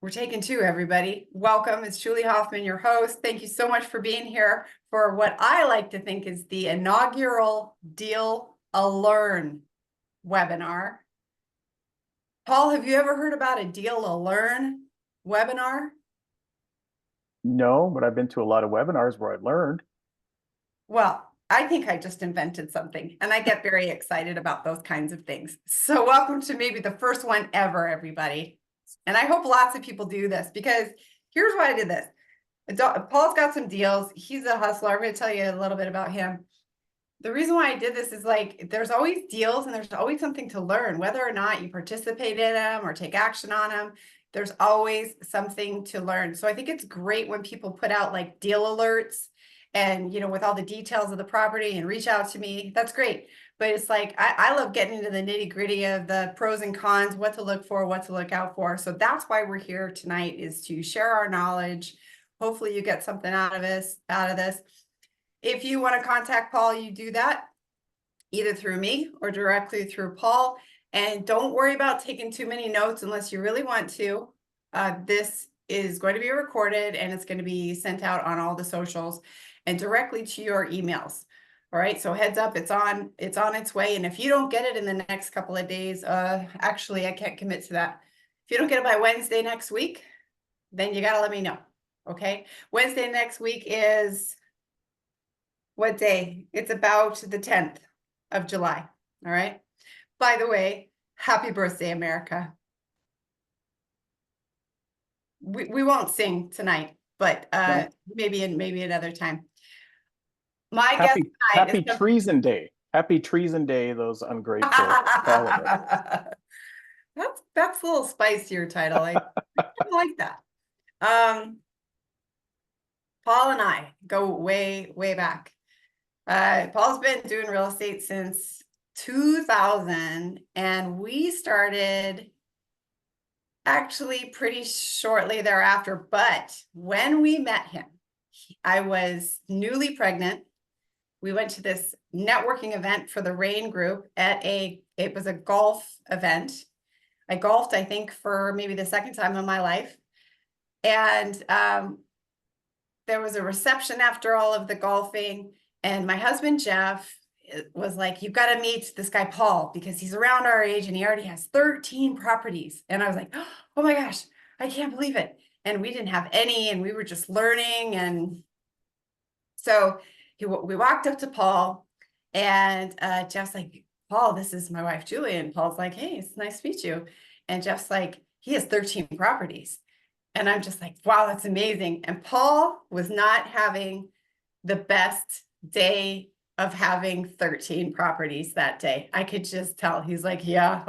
We're taking two, everybody. Welcome. It's Julie Hoffman, your host. Thank you so much for being here for what I like to think is the inaugural Deal a Learn webinar. Paul, have you ever heard about a Deal a Learn webinar? No, but I've been to a lot of webinars where I've learned. Well, I think I just invented something, and I get very excited about those kinds of things. So welcome to maybe the first one ever, everybody. And I hope lots of people do this, because here's why I did this. Paul's got some deals. He's a hustler. I'm going to tell you a little bit about him. The reason why I did this is there's always deals and there's always something to learn, whether or not you participate in them or take action on them. There's always something to learn. So I think it's great when people put out like deal alerts and, with all the details of the property and reach out to me. That's great. But it's like, I love getting into the nitty gritty of the pros and cons, what to look for, what to look out for. So that's why we're here tonight, is to share our knowledge. Hopefully you get something out of this. If you want to contact Paul, you do that either through me or directly through Paul. And don't worry about taking too many notes unless you really want to. This is going to be recorded and it's going to be sent out on all the socials and directly to your emails. All right, so heads up, it's on its way. And if you don't get it in the next couple of days, actually, I can't commit to that. If you don't get it by Wednesday next week, then you got to let me know. Okay, Wednesday next week is what day? It's about the 10th of July. All right. By the way, happy birthday, America. We won't sing tonight, but No. maybe another time. My guest tonight Happy Treason Day. Happy Treason Day, those ungrateful Canada. That's a little spicier title. I like that. Paul and I go way back. Paul's been doing real estate since 2000, and we started actually pretty shortly thereafter. But when we met him, I was newly pregnant. We went to this networking event for the Rain Group it was a golf event. I golfed, I think, for maybe the second time in my life. And there was a reception after all of the golfing. And my husband, Jeff, was like, you've got to meet this guy, Paul, because he's around our age and he already has 13 properties. And I was like, oh my gosh, I can't believe it. And we didn't have any, and we were just learning. And so we walked up to Paul, and Jeff's like, Paul, this is my wife, Julie. And Paul's like, hey, it's nice to meet you. And Jeff's like, he has 13 properties. And I'm just like, wow, that's amazing. And Paul was not having the best day of having 13 properties that day. I could just tell. He's like, yeah,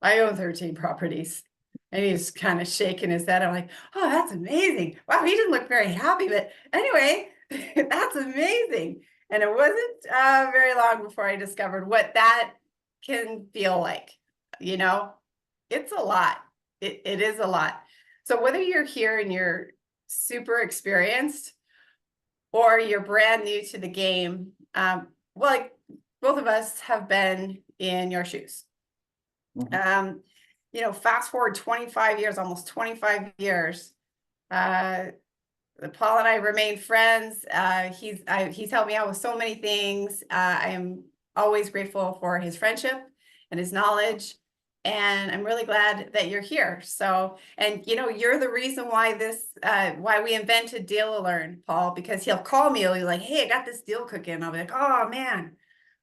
I own 13 properties. And he's kind of shaking his head. I'm like, oh, that's amazing. Wow, he didn't look very happy. But anyway, that's amazing. And it wasn't very long before I discovered what that can feel like. It's a lot. It is a lot. So whether you're here and you're super experienced or you're brand new to the game, like both of us have been in your shoes. Mm-hmm. Fast forward 25 years, almost 25 years, Paul and I remain friends. He's helped me out with so many things. I am always grateful for his friendship and his knowledge. And I'm really glad that you're here. So, and you're the reason why why we invented Deal a Learn, Paul, because he'll call me, he'll be like, hey, I got this deal cooking. I'll be like, oh man,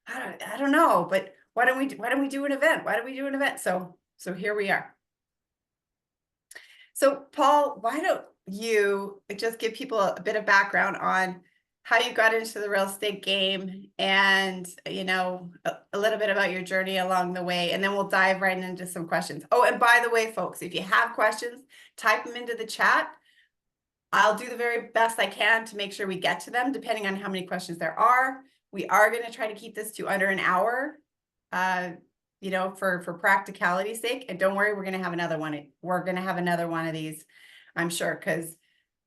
I don't know, but why don't we do an event? Why don't we do an event? So here we are. So Paul, why don't you just give people a bit of background on how you got into the real estate game and, a little bit about your journey along the way, and then we'll dive right into some questions. Oh, and by the way, folks, if you have questions, type them into the chat. I'll do the very best I can to make sure we get to them, depending on how many questions there are. We are going to try to keep this to under an hour, for practicality's sake. And don't worry, we're going to have another one. We're going to have another one of these, I'm sure, because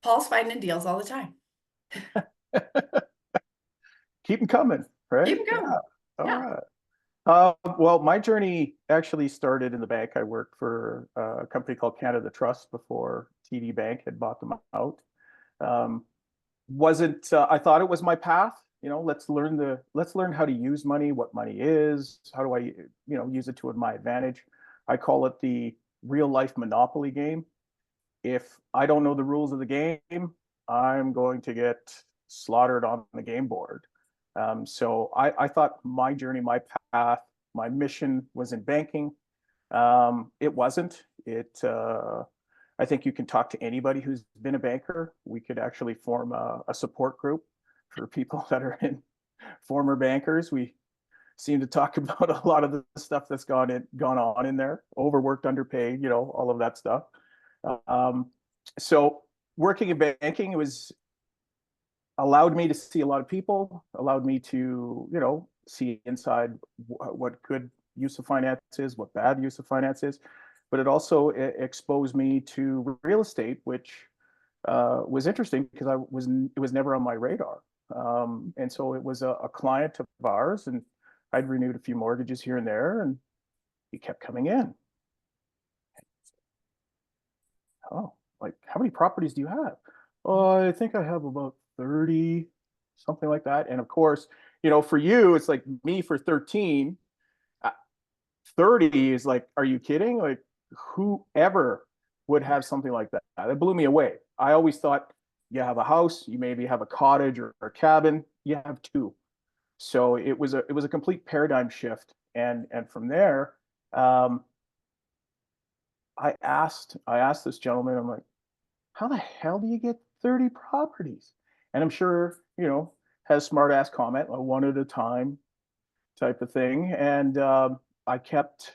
Paul's finding deals all the time. Keep them coming, right? Keep them coming. Yeah. All right. Well, my journey actually started in the bank. I worked for a company called Canada Trust before TD Bank had bought them out. Um, wasn't I thought it was my path. Let's learn how to use money, what money is, how do I, use it to my advantage. I call it the real life Monopoly game. If I don't know the rules of the game, I'm going to get slaughtered on the game board. So I thought my journey, my path, my mission was in banking. It wasn't. I think you can talk to anybody who's been a banker. We could actually form a support group for people that are in former bankers. We seem to talk about a lot of the stuff that's gone on in there, overworked, underpaid, all of that stuff. So working in banking, it was allowed me to see a lot of people, allowed me to, see inside what good use of finance is, what bad use of finance is. But it also exposed me to real estate, which was interesting because it was never on my radar. And so it was a client of ours, and I'd renewed a few mortgages here and there, and he kept coming in. Oh, like, how many properties do you have? Oh, I think I have about 30, something like that. And of course, for you, it's like me for 13. 30 is like, are you kidding? Like, whoever would have something like that? It blew me away. I always thought you have a house, you maybe have a cottage or a cabin, you have two. So it was a complete paradigm shift. And from there, I asked this gentleman, I'm like, how the hell do you get 30 properties? And I'm sure, has smart ass comment, like one at a time type of thing. And I kept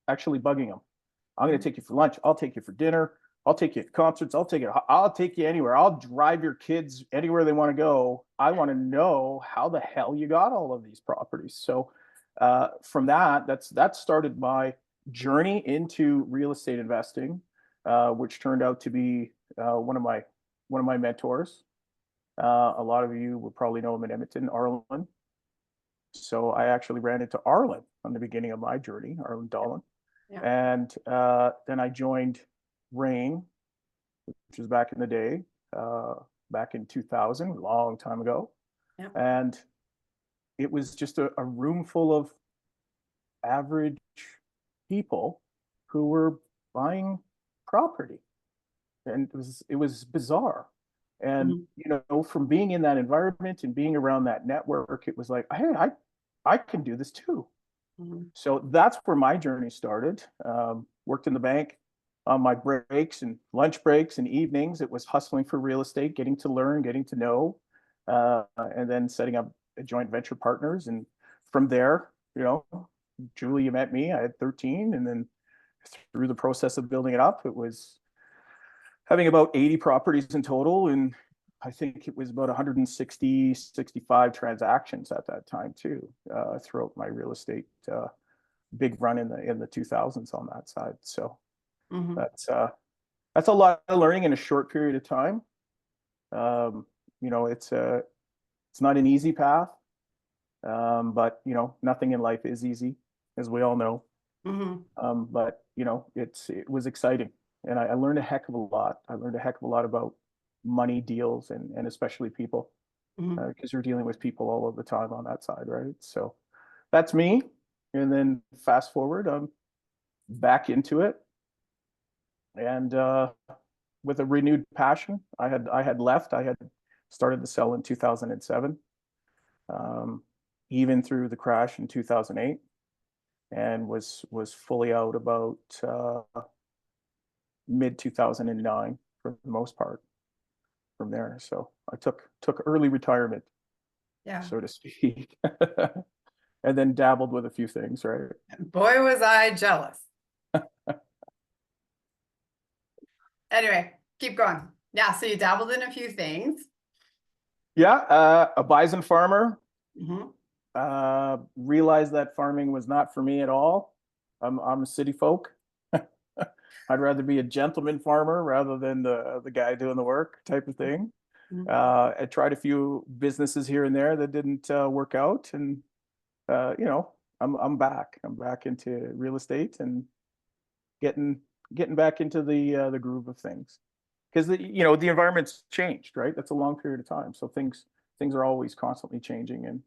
actually bugging him. I'm going to take you for lunch. I'll take you for dinner. I'll take you to concerts. I'll take you anywhere. I'll drive your kids anywhere they want to go. I want to know how the hell you got all of these properties. So from that started my journey into real estate investing, which turned out to be one of my mentors. A lot of you will probably know him in Edmonton, Arlen. So I actually ran into Arlen on the beginning of my journey, Arlen Dolan. Yeah. And then I joined Rain, which was back in the day, back in 2000, a long time ago. Yeah. And it was just a room full of average people who were buying property. And it was bizarre. And, from being in that environment and being around that network, it was like, hey, I can do this too. So that's where my journey started. Worked in the bank on my breaks and lunch breaks and evenings. It was hustling for real estate, getting to learn, getting to know, and then setting up joint venture partners. And from there, Julie, you met me. I had 13, and then through the process of building it up, it was having about 80 properties in total, and I think it was about 160, 65 transactions at that time too, throughout my real estate big run in the 2000s on that side. So that's a lot of learning in a short period of time. It's not an easy path, but nothing in life is easy, as we all know. But it was exciting, and I learned a heck of a lot. I learned a heck of a lot about money, deals, and especially people, because you're dealing with people all of the time on that side, right? So that's me. And then fast forward, I'm back into it, and with a renewed passion. I had left. I had started to sell in 2007, even through the crash in 2008, and was fully out about mid 2009 for the most part. From there, so I took early retirement, so to speak, and then dabbled with a few things, right? Boy, was I jealous. Anyway, keep going. Yeah, so you dabbled in a few things. Yeah, a bison farmer. Realized that farming was not for me at all. I'm a city folk. I'd rather be a gentleman farmer rather than the guy doing the work type of thing. I tried a few businesses here and there that didn't work out, and I'm back. I'm back into real estate and getting back into the groove of things. Because the environment's changed, right? That's a long period of time. So things are always constantly changing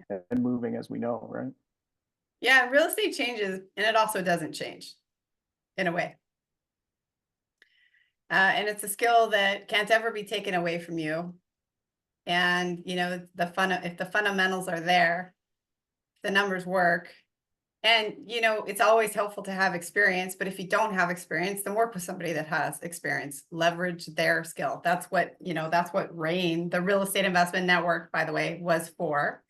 and moving, as we know, right? Yeah, real estate changes and it also doesn't change in a way. And it's a skill that can't ever be taken away from you. And if the fundamentals are there, the numbers work. And it's always helpful to have experience, but if you don't have experience, then work with somebody that has experience, leverage their skill. That's what RAIN, the Real Estate Investment Network, by the way, was for.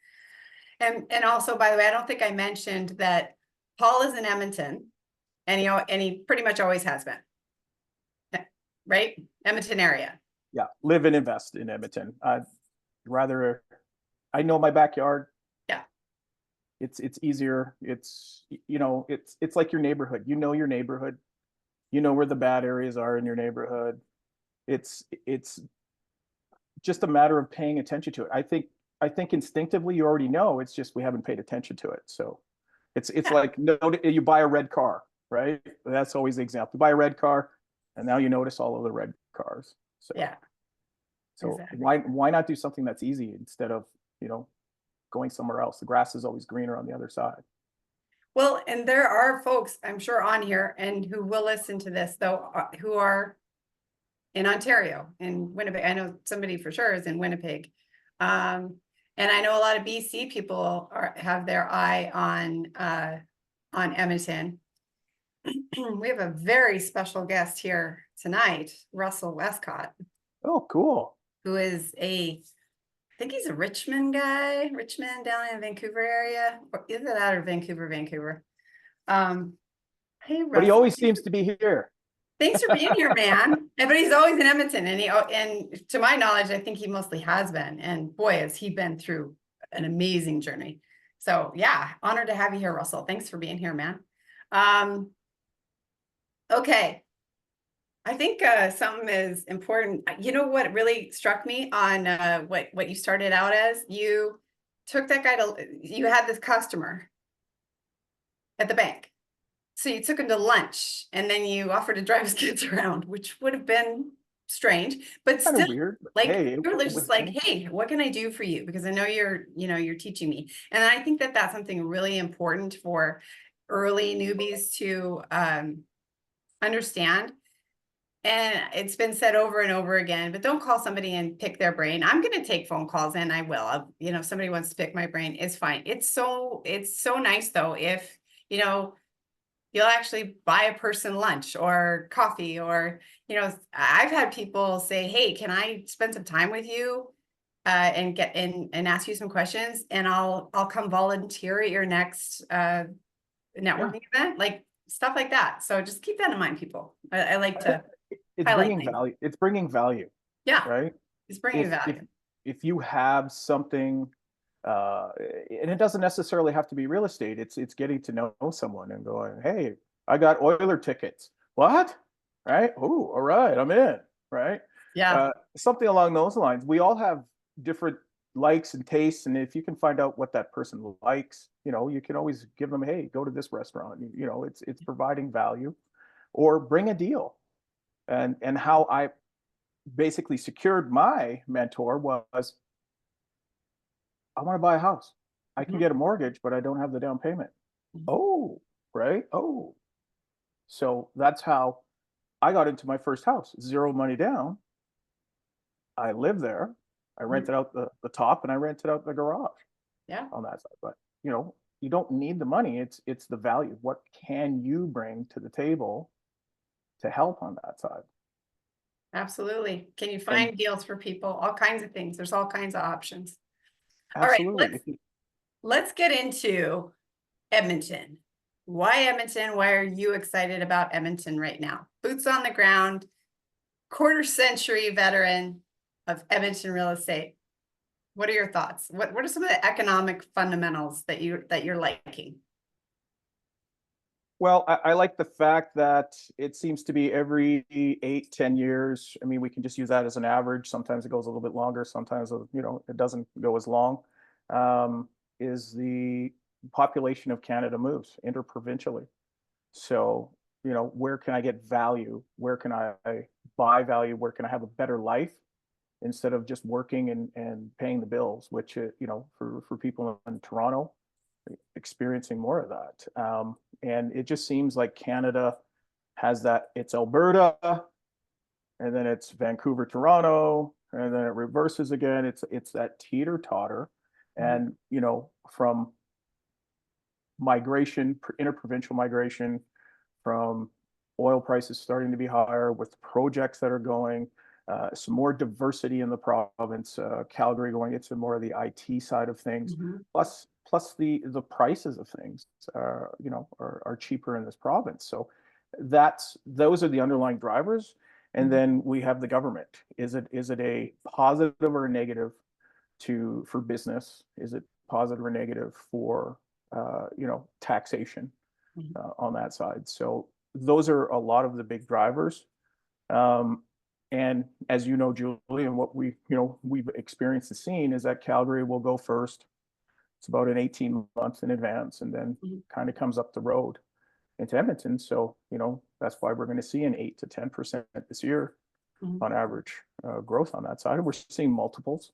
And also, by the way, I don't think I mentioned that Paul is in Edmonton, and he pretty much always has been. Right? Edmonton area. Yeah, live and invest in Edmonton. I know my backyard. Yeah. It's easier. It's like your neighborhood. You know your neighborhood. You know where the bad areas are in your neighborhood. It's just a matter of paying attention to it. I think instinctively you already know. It's just we haven't paid attention to it. So it's like, no, you buy a red car, right? That's always the example. You buy a red car, and now you notice all of the red cars. So yeah. So exactly. why not do something that's easy instead of going somewhere else? The grass is always greener on the other side. Well, and there are folks, I'm sure, on here and who will listen to this, though, who are in Ontario, in Winnipeg. I know somebody for sure is in Winnipeg. And I know a lot of BC people have their eye on Edmonton. We have a very special guest here tonight, Russell Westcott, Oh, cool. who is I think he's a Richmond guy, Richmond down in the Vancouver area. Or either that or Vancouver. Hey, But he Russell. always seems to be here. Thanks for being here, man. But he's always in Edmonton, and to my knowledge, I think he mostly has been. And boy, has he been through an amazing journey. So yeah, honored to have you here, Russell. Thanks for being here, man. Okay. I think something is important. You know what really struck me on what you started out as? You took that guy you had this customer at the bank. So you took him to lunch and then you offered to drive his kids around, which would have been strange, but Kind of still, weird. But like, hey, you were it just was like, nice. hey, what can I do for you? Because I know you're teaching me. And I think that that's something really important for early newbies to understand. And it's been said over and over again, but don't call somebody and pick their brain. I'm going to take phone calls and I will. If somebody wants to pick my brain, it's fine. It's so nice though if you'll actually buy a person lunch or coffee, or I've had people say, hey, can I spend some time with you and get in and ask you some questions, and I'll come volunteer at your next networking event, like stuff like that. So just keep that in mind, people. I like to It's highlight bringing things. value. It's bringing value, Yeah, right? it's bringing If value. if you have something, and it doesn't necessarily have to be real estate. It's getting to know someone and going, hey, I got Oiler tickets. What? Right? Oh, all right, I'm in. Right? Yeah, Something along those lines. We all have different likes and tastes, and if you can find out what that person likes, you can always give them, hey, go to this restaurant. It's providing value, or bring a deal. And how I basically secured my mentor was, I want to buy a house. I can get a mortgage, but I don't have the down payment. Oh, right. Oh, so that's how I got into my first house. Zero money down. I live there. I rented out the top and I rented out the garage yeah. on that side. But you don't need the money. It's the value. What can you bring to the table to help on that side? Absolutely. Can you And find deals for people? All kinds of things. There's all kinds of options. All right, absolutely. let's get into Edmonton. Why Edmonton? Why are you excited about Edmonton right now? Boots on the ground, quarter century veteran of Edmonton real estate. What are your thoughts? What are some of the economic fundamentals that you're liking? Well, I like the fact that it seems to be every 8, 10 years. I mean, we can just use that as an average. Sometimes it goes a little bit longer. Sometimes, it doesn't go as long. Is the population of Canada moves interprovincially. So, where can I get value? Where can I buy value? Where can I have a better life instead of just working and paying the bills, which, for people in Toronto, experiencing more of that. And it just seems like Canada has that. It's Alberta, and then it's Vancouver, Toronto, and then it reverses again. It's that teeter totter. And, from migration, interprovincial migration, from oil prices starting to be higher with projects that are going, some more diversity in the province, Calgary going into more of the IT side of things, plus the prices of things, are cheaper in this province. So those are the underlying drivers. And then we have the government. Is it a positive or a negative for business? Is it positive or negative for taxation on that side? So those are a lot of the big drivers. And as you know, Julie, and what we've experienced and seen is that Calgary will go first. It's about an 18 months in advance, and then kind of comes up the road into Edmonton. So, that's why we're going to see an 8 to 10% this year on average growth on that side. And we're seeing multiples.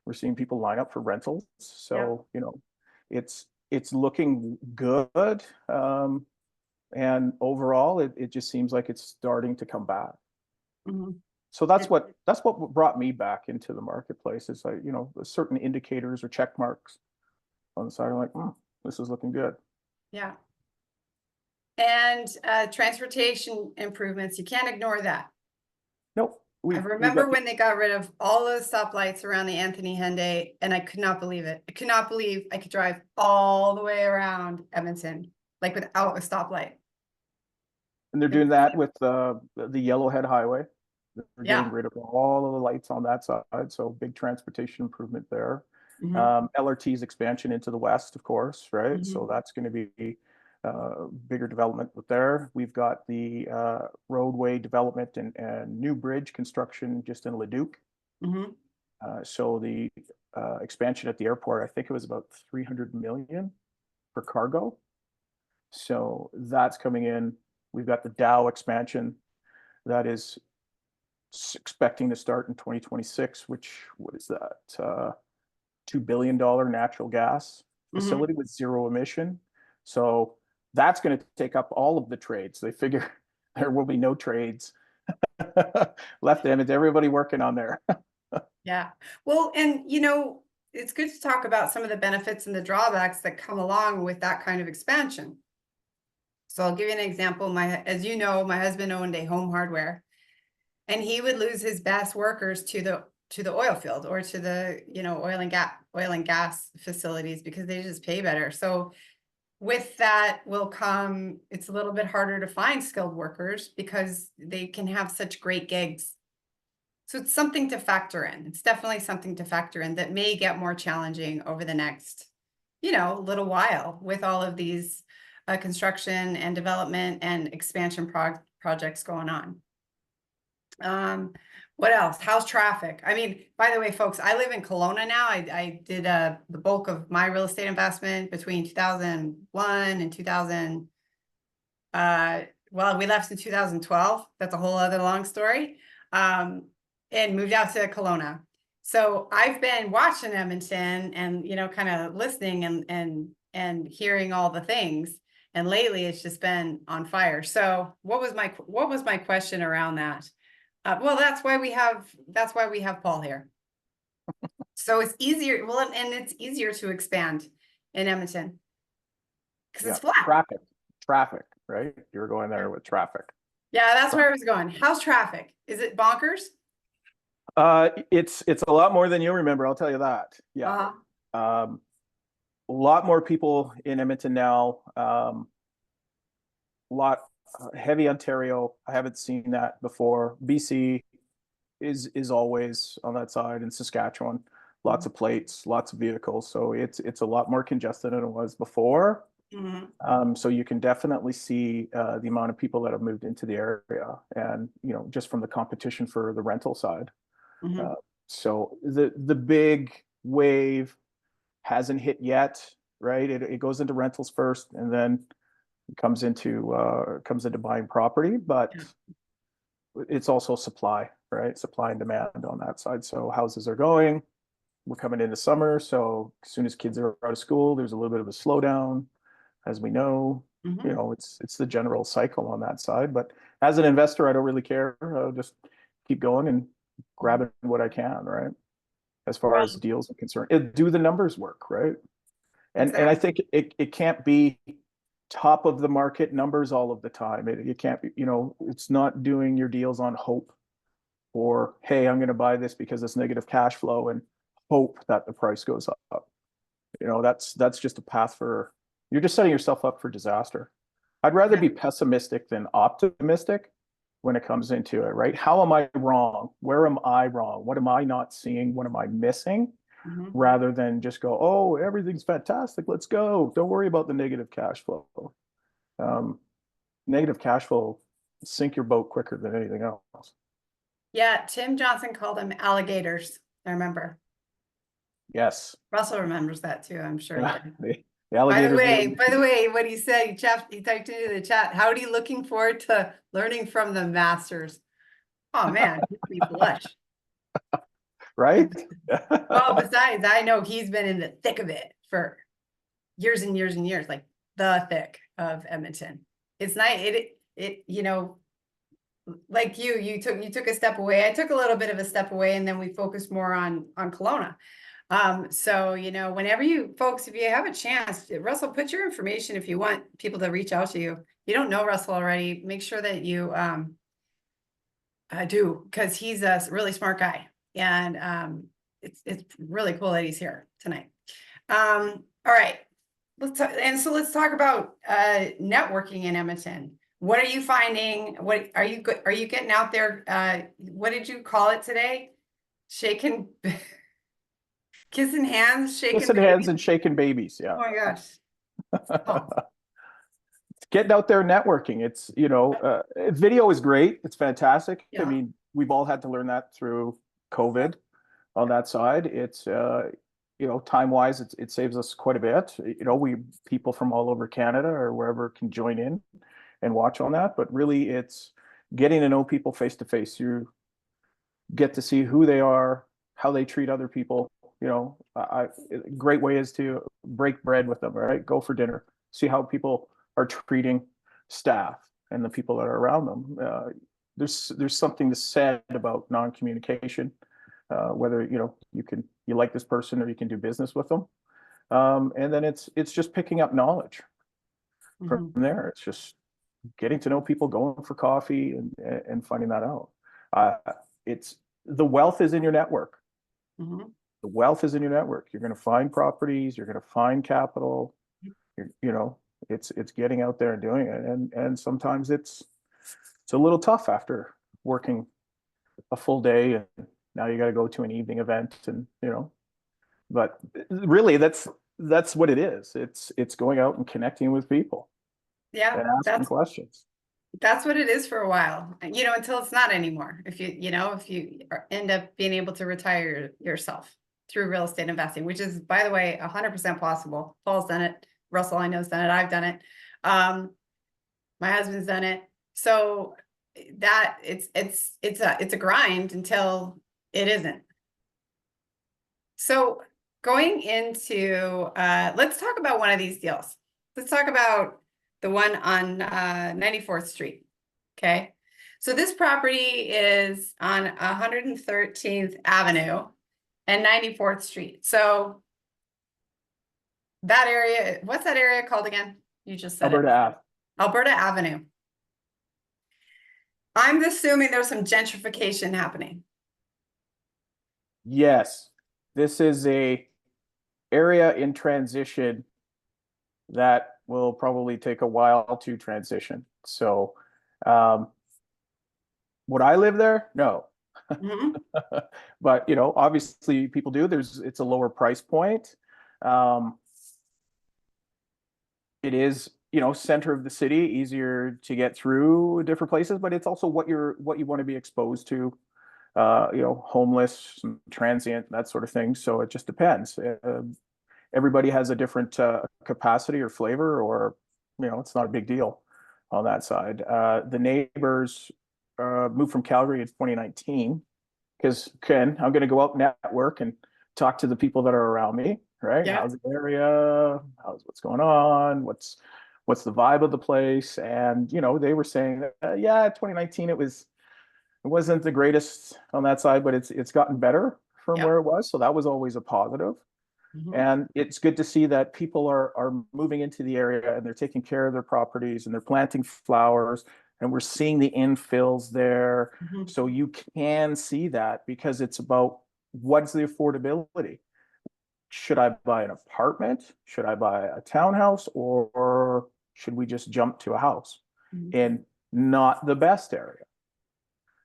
We're seeing people line up for rentals. So, it's looking good. And overall, it just seems like it's starting to come back. So that's what brought me back into the marketplace. Is like, certain indicators or check marks on the side. I'm like, this is looking good. Yeah. And transportation improvements, you can't ignore that. Nope. I remember when they got rid of all those stoplights around the Anthony Henday, and I could not believe it. I could not believe I could drive all the way around Edmonton, like without a stoplight. And they're doing that with the Yellowhead Highway. They're getting rid of all of the lights on that side. So big transportation improvement there. LRT's expansion into the west, of course, right? So that's going to be bigger development there. We've got the roadway development and new bridge construction just in Leduc. So the expansion at the airport, I think it was about 300 million for cargo. So that's coming in. We've got the Dow expansion that is expecting to start in 2026, what is that? $2 billion natural gas facility with zero emission. So that's going to take up all of the trades. They figure there will be no trades left in it. Everybody working on there. Yeah. Well, and it's good to talk about some of the benefits and the drawbacks that come along with that kind of expansion. So I'll give you an example. As you know, my husband owned a home hardware, and he would lose his best workers to the oil field or to the oil and gas facilities because they just pay better. So with that will come, it's a little bit harder to find skilled workers because they can have such great gigs. So it's something to factor in. It's definitely something to factor in that may get more challenging over the next, little while with all of these construction and development and expansion projects going on. What else? How's traffic? I mean, by the way, folks, I live in Kelowna now. I did the bulk of my real estate investment between 2001 and 2000. Well, we left in 2012. That's a whole other long story. And moved out to Kelowna. So I've been watching Edmonton and, kind of listening and hearing all the things. And lately it's just been on fire. So what was my question around that? Well, that's why we have Paul here. So it's easier. Well, and it's easier to expand in Edmonton because it's flat. Traffic, right? You were going there with traffic. Yeah, that's where I was going. How's traffic? Is it bonkers? It's a lot more than you remember. I'll tell you that. Yeah. A lot more people in Edmonton now. Heavy Ontario. I haven't seen that before. BC is always on that side, and Saskatchewan. Lots of plates, lots of vehicles. So it's a lot more congested than it was before. So you can definitely see the amount of people that have moved into the area, and just from the competition for the rental side. So the big wave hasn't hit yet. right? It goes into rentals first, and then it comes into buying property, but it's also supply, right? Supply and demand on that side. So houses are going, we're coming into summer, so as soon as kids are out of school, there's a little bit of a slowdown, as we know. Mhm. You know, it's the general cycle on that side. But as an investor, I don't really care. I'll just keep going and grabbing what I can, right? As far Well, as deals are concerned, do the numbers work, right? And I exactly. think it can't be top of the market numbers all of the time. It can't be, you know, it's not doing your deals on hope, or hey, I'm going to buy this because it's negative cash flow and hope that the price goes up. You know, that's just a path for, you're just setting yourself up for disaster. I'd rather Yeah. be pessimistic than optimistic when it comes into it, right? How am I wrong? Where am I wrong? What am I not seeing? What am I missing? Mhm. Rather than just go, oh, everything's fantastic, let's go. Don't worry about the negative cash flow. Um, Negative cash flow sink your boat quicker than anything else. Yeah, Tim Johnson called them alligators. I remember. Yes. Russell remembers that too. I'm sure he Yeah. did. The alligators. By the way, what he said, he typed into the chat. Howdy, looking forward to learning from the masters. Oh man, makes me blush. Right? Well, besides, I know he's been in the thick of it for years and years and years, like the thick of Edmonton. It's nice. You know, like you took a step away. I took a little bit of a step away, and then we focused more on Kelowna. So, you know, whenever you folks, if you have a chance, Russell, put your information if you want people to reach out to you. You don't know Russell already, make sure that you do, because he's a really smart guy. And it's really cool that he's here tonight. All right. Let's talk about networking in Edmonton. What are you finding? What are you getting out there? What did you call it today? Shaking kissing hands, shaking Kissing hands babies. and shaking babies. Oh Yeah. my gosh. Oh, Getting out there networking. It's, you know, video is great. It's fantastic. I yeah. mean, we've all had to learn that through COVID on that side. It's, you know, time wise, it saves us quite a bit. You know, people from all over Canada or wherever can join in and watch on that. But really, it's getting to know people face to face. You get to see who they are, how they treat other people. You know, great way is to break bread with them, right? Go for dinner, see how people are treating staff and the people that are around them. There's something to said about non-communication, whether you know you like this person or you can do business with them, and then it's just picking up knowledge from Mhm. there. It's just getting to know people, going for coffee, and finding that out. Uh, it's the wealth is in your network. Mhm. The wealth is in your network. You're going to find properties. You're going to find capital. You know, it's getting out there and doing it, and sometimes it's a little tough after working a full day, and now you got to go to an evening event, and you know, but really that's what it is. It's going out and connecting with people Yeah, and asking questions. that's what it is for a while, you know, until it's not anymore. If you end up being able to retire yourself through real estate investing, which is, by the way, 100% possible. Paul's done it. Russell, I know, has done it. I've done it. My husband's done it. So that it's a grind until it isn't. So going into, let's talk about one of these deals. Let's talk about the one on 94th Street. Okay. So this property is on 113th Avenue and 94th Street. So that area, what's that area called again? You just said Alberta it. Ave. Alberta Avenue. I'm assuming there's some gentrification happening. Yes, this is a area in transition that will probably take a while to transition. So, would I live there? No. Mhm. But you know, obviously people do. It's a lower price point. Um, it is, you know, center of the city, easier to get through different places, but it's also what you want to be exposed to. You know, homeless, transient, that sort of thing. So it just depends. everybody has a different capacity or flavor, or it's not a big deal on that side. The neighbors moved from Calgary in 2019 because Ken, I'm going to go out and network and talk to the people that are around me, right? Yeah. How's the area? What's going on? What's the vibe of the place? And they were saying that yeah, 2019 it wasn't the greatest on that side, but it's gotten better from Yeah. where it was. So that was always a positive. And it's good to see that people are moving into the area and they're taking care of their properties and they're planting flowers, and we're seeing the infills there. So you can see that, because it's about what's the affordability. Should I buy an apartment? Should I buy a townhouse? Or should we just jump to a house in not the best area?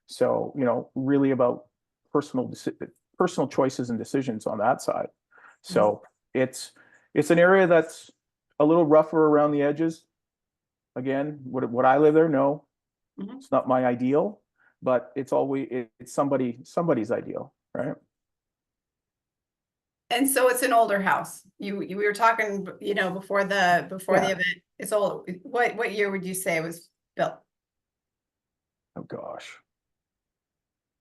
So, really about personal choices and decisions on that side. So it's an area that's a little rougher around the edges. Again, would I live there? No, it's not my ideal, but it's somebody's ideal, right? And so it's an older house. We were talking, before the event. It's old. What year would you say it was built? Oh gosh,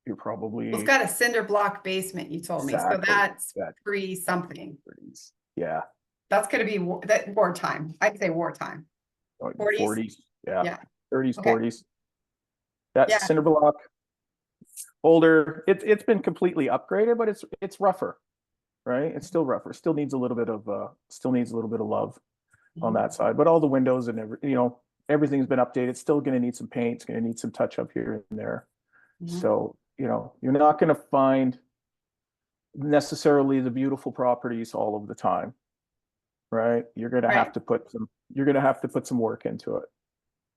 you're probably. Well, it's got a cinder block basement, you told me, so that's pre something. Yeah, that's going to be that wartime. I'd say wartime. 40s, yeah. 30s, okay. 40s. That cinder block, older. It's been completely upgraded, but it's rougher, right? It's still rougher. Still needs a little bit of love on that side. But all the windows and everything's been updated. It's still going to need some paint. It's going to need some touch up here and there. So you're not going to find necessarily the beautiful properties all of the time, right? You're going to have to put some work into it.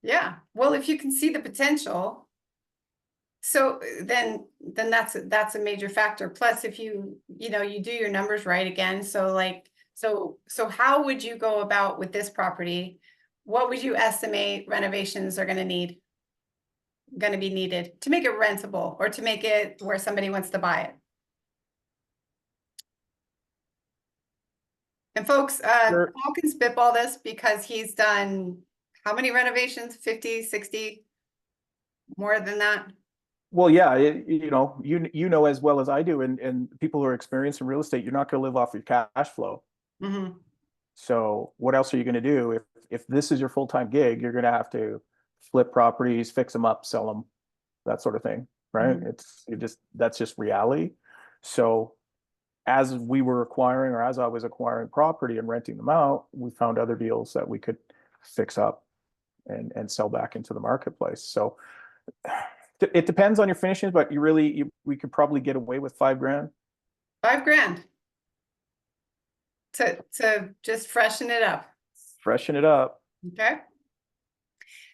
Yeah. Well, if you can see the potential, so then that's a major factor. Plus, if you do your numbers right again, so how would you go about with this property? What would you estimate renovations are going to be needed to make it rentable, or to make it where somebody wants to buy it? And folks, Sure. Paul can spitball this because he's done how many renovations? 50, 60, more than that? Well, yeah, you know as well as I do, and people who are experienced in real estate, you're not going to live off your cash flow. So what else are you going to do if this is your full-time gig? You're going to have to flip properties, fix them up, sell them, that sort of thing, right? That's just reality. So as we were acquiring, or as I was acquiring property and renting them out, we found other deals that we could fix up and sell back into the marketplace. So it depends on your finishes, but we could probably get away with $5,000. $5,000 to just freshen it up. Freshen it up. Okay.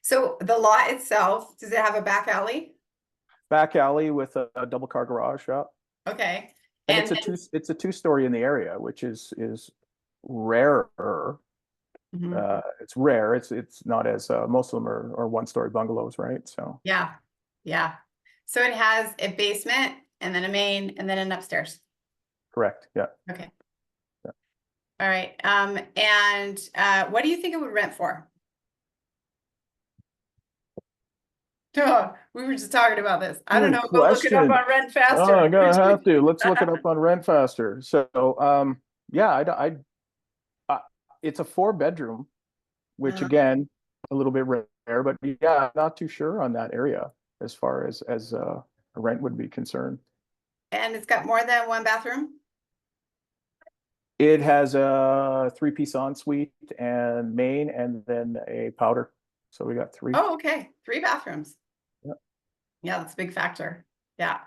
So the lot itself, does it have a back alley? Back alley with a double car garage. Yeah. Okay. And it's a two-story in the area, which is rarer. It's rare. It's not as most of them are one-story bungalows, right? So yeah. So it has a basement and then a main and then an upstairs. Correct. Yeah. Okay. Yeah. All right. And what do you think it would rent for? We were just talking about this. I don't know. Go look it up on Rent Faster. Oh, I'm gonna have to. Let's look it up on Rent Faster. So, yeah, it's a 4-bedroom, which again, a little bit rare, but yeah, not too sure on that area as far as rent would be concerned. And it's got more than one bathroom? It has a 3-piece ensuite and main, and then a powder. So we got 3. Oh, okay. 3 bathrooms. Yeah, that's a big factor. Yeah.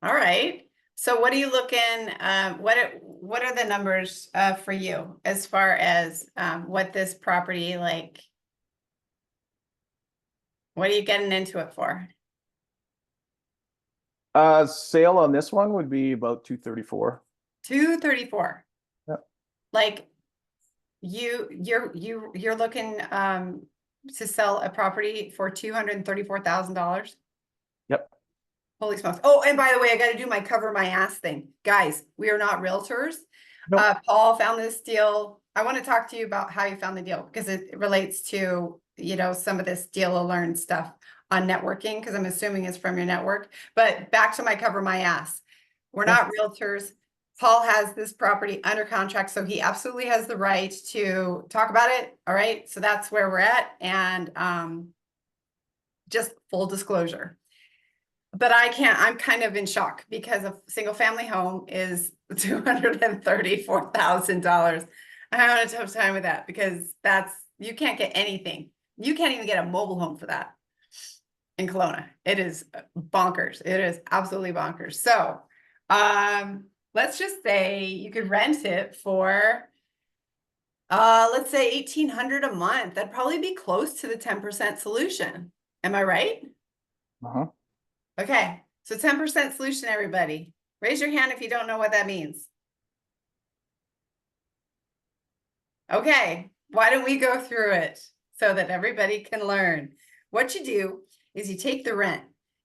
All right. So what are you looking, what are the numbers for you as far as what this property, like, what are you getting into it for? Sale on this one would be about 234. 234. Yeah. Like you're looking to sell a property for $234,000? Yep. Holy smokes. Oh, and by the way, I got to do my cover my ass thing. Guys, we are not realtors. Nope. Paul found this deal. I want to talk to you about how you found the deal because it relates to, you know, some of this deal alert stuff on networking, because I'm assuming it's from your network. But back to my cover my ass. We're not realtors. Paul has this property under contract, so he absolutely has the right to talk about it. All right. So that's where we're at. And just full disclosure. But I can't, I'm kind of in shock because a single family home is $234,000. I have a tough time with that because you can't get anything. You can't even get a mobile home for that in Kelowna. It is bonkers. It is absolutely bonkers. So, let's just say you could rent it for, let's say 1,800 a month. That'd probably be close to the 10% solution. Am I right? Uh-huh. Okay, so 10% solution, everybody. Raise your hand if you don't know what that means. Okay, why don't we go through it so that everybody can learn? What you do is you take the rent,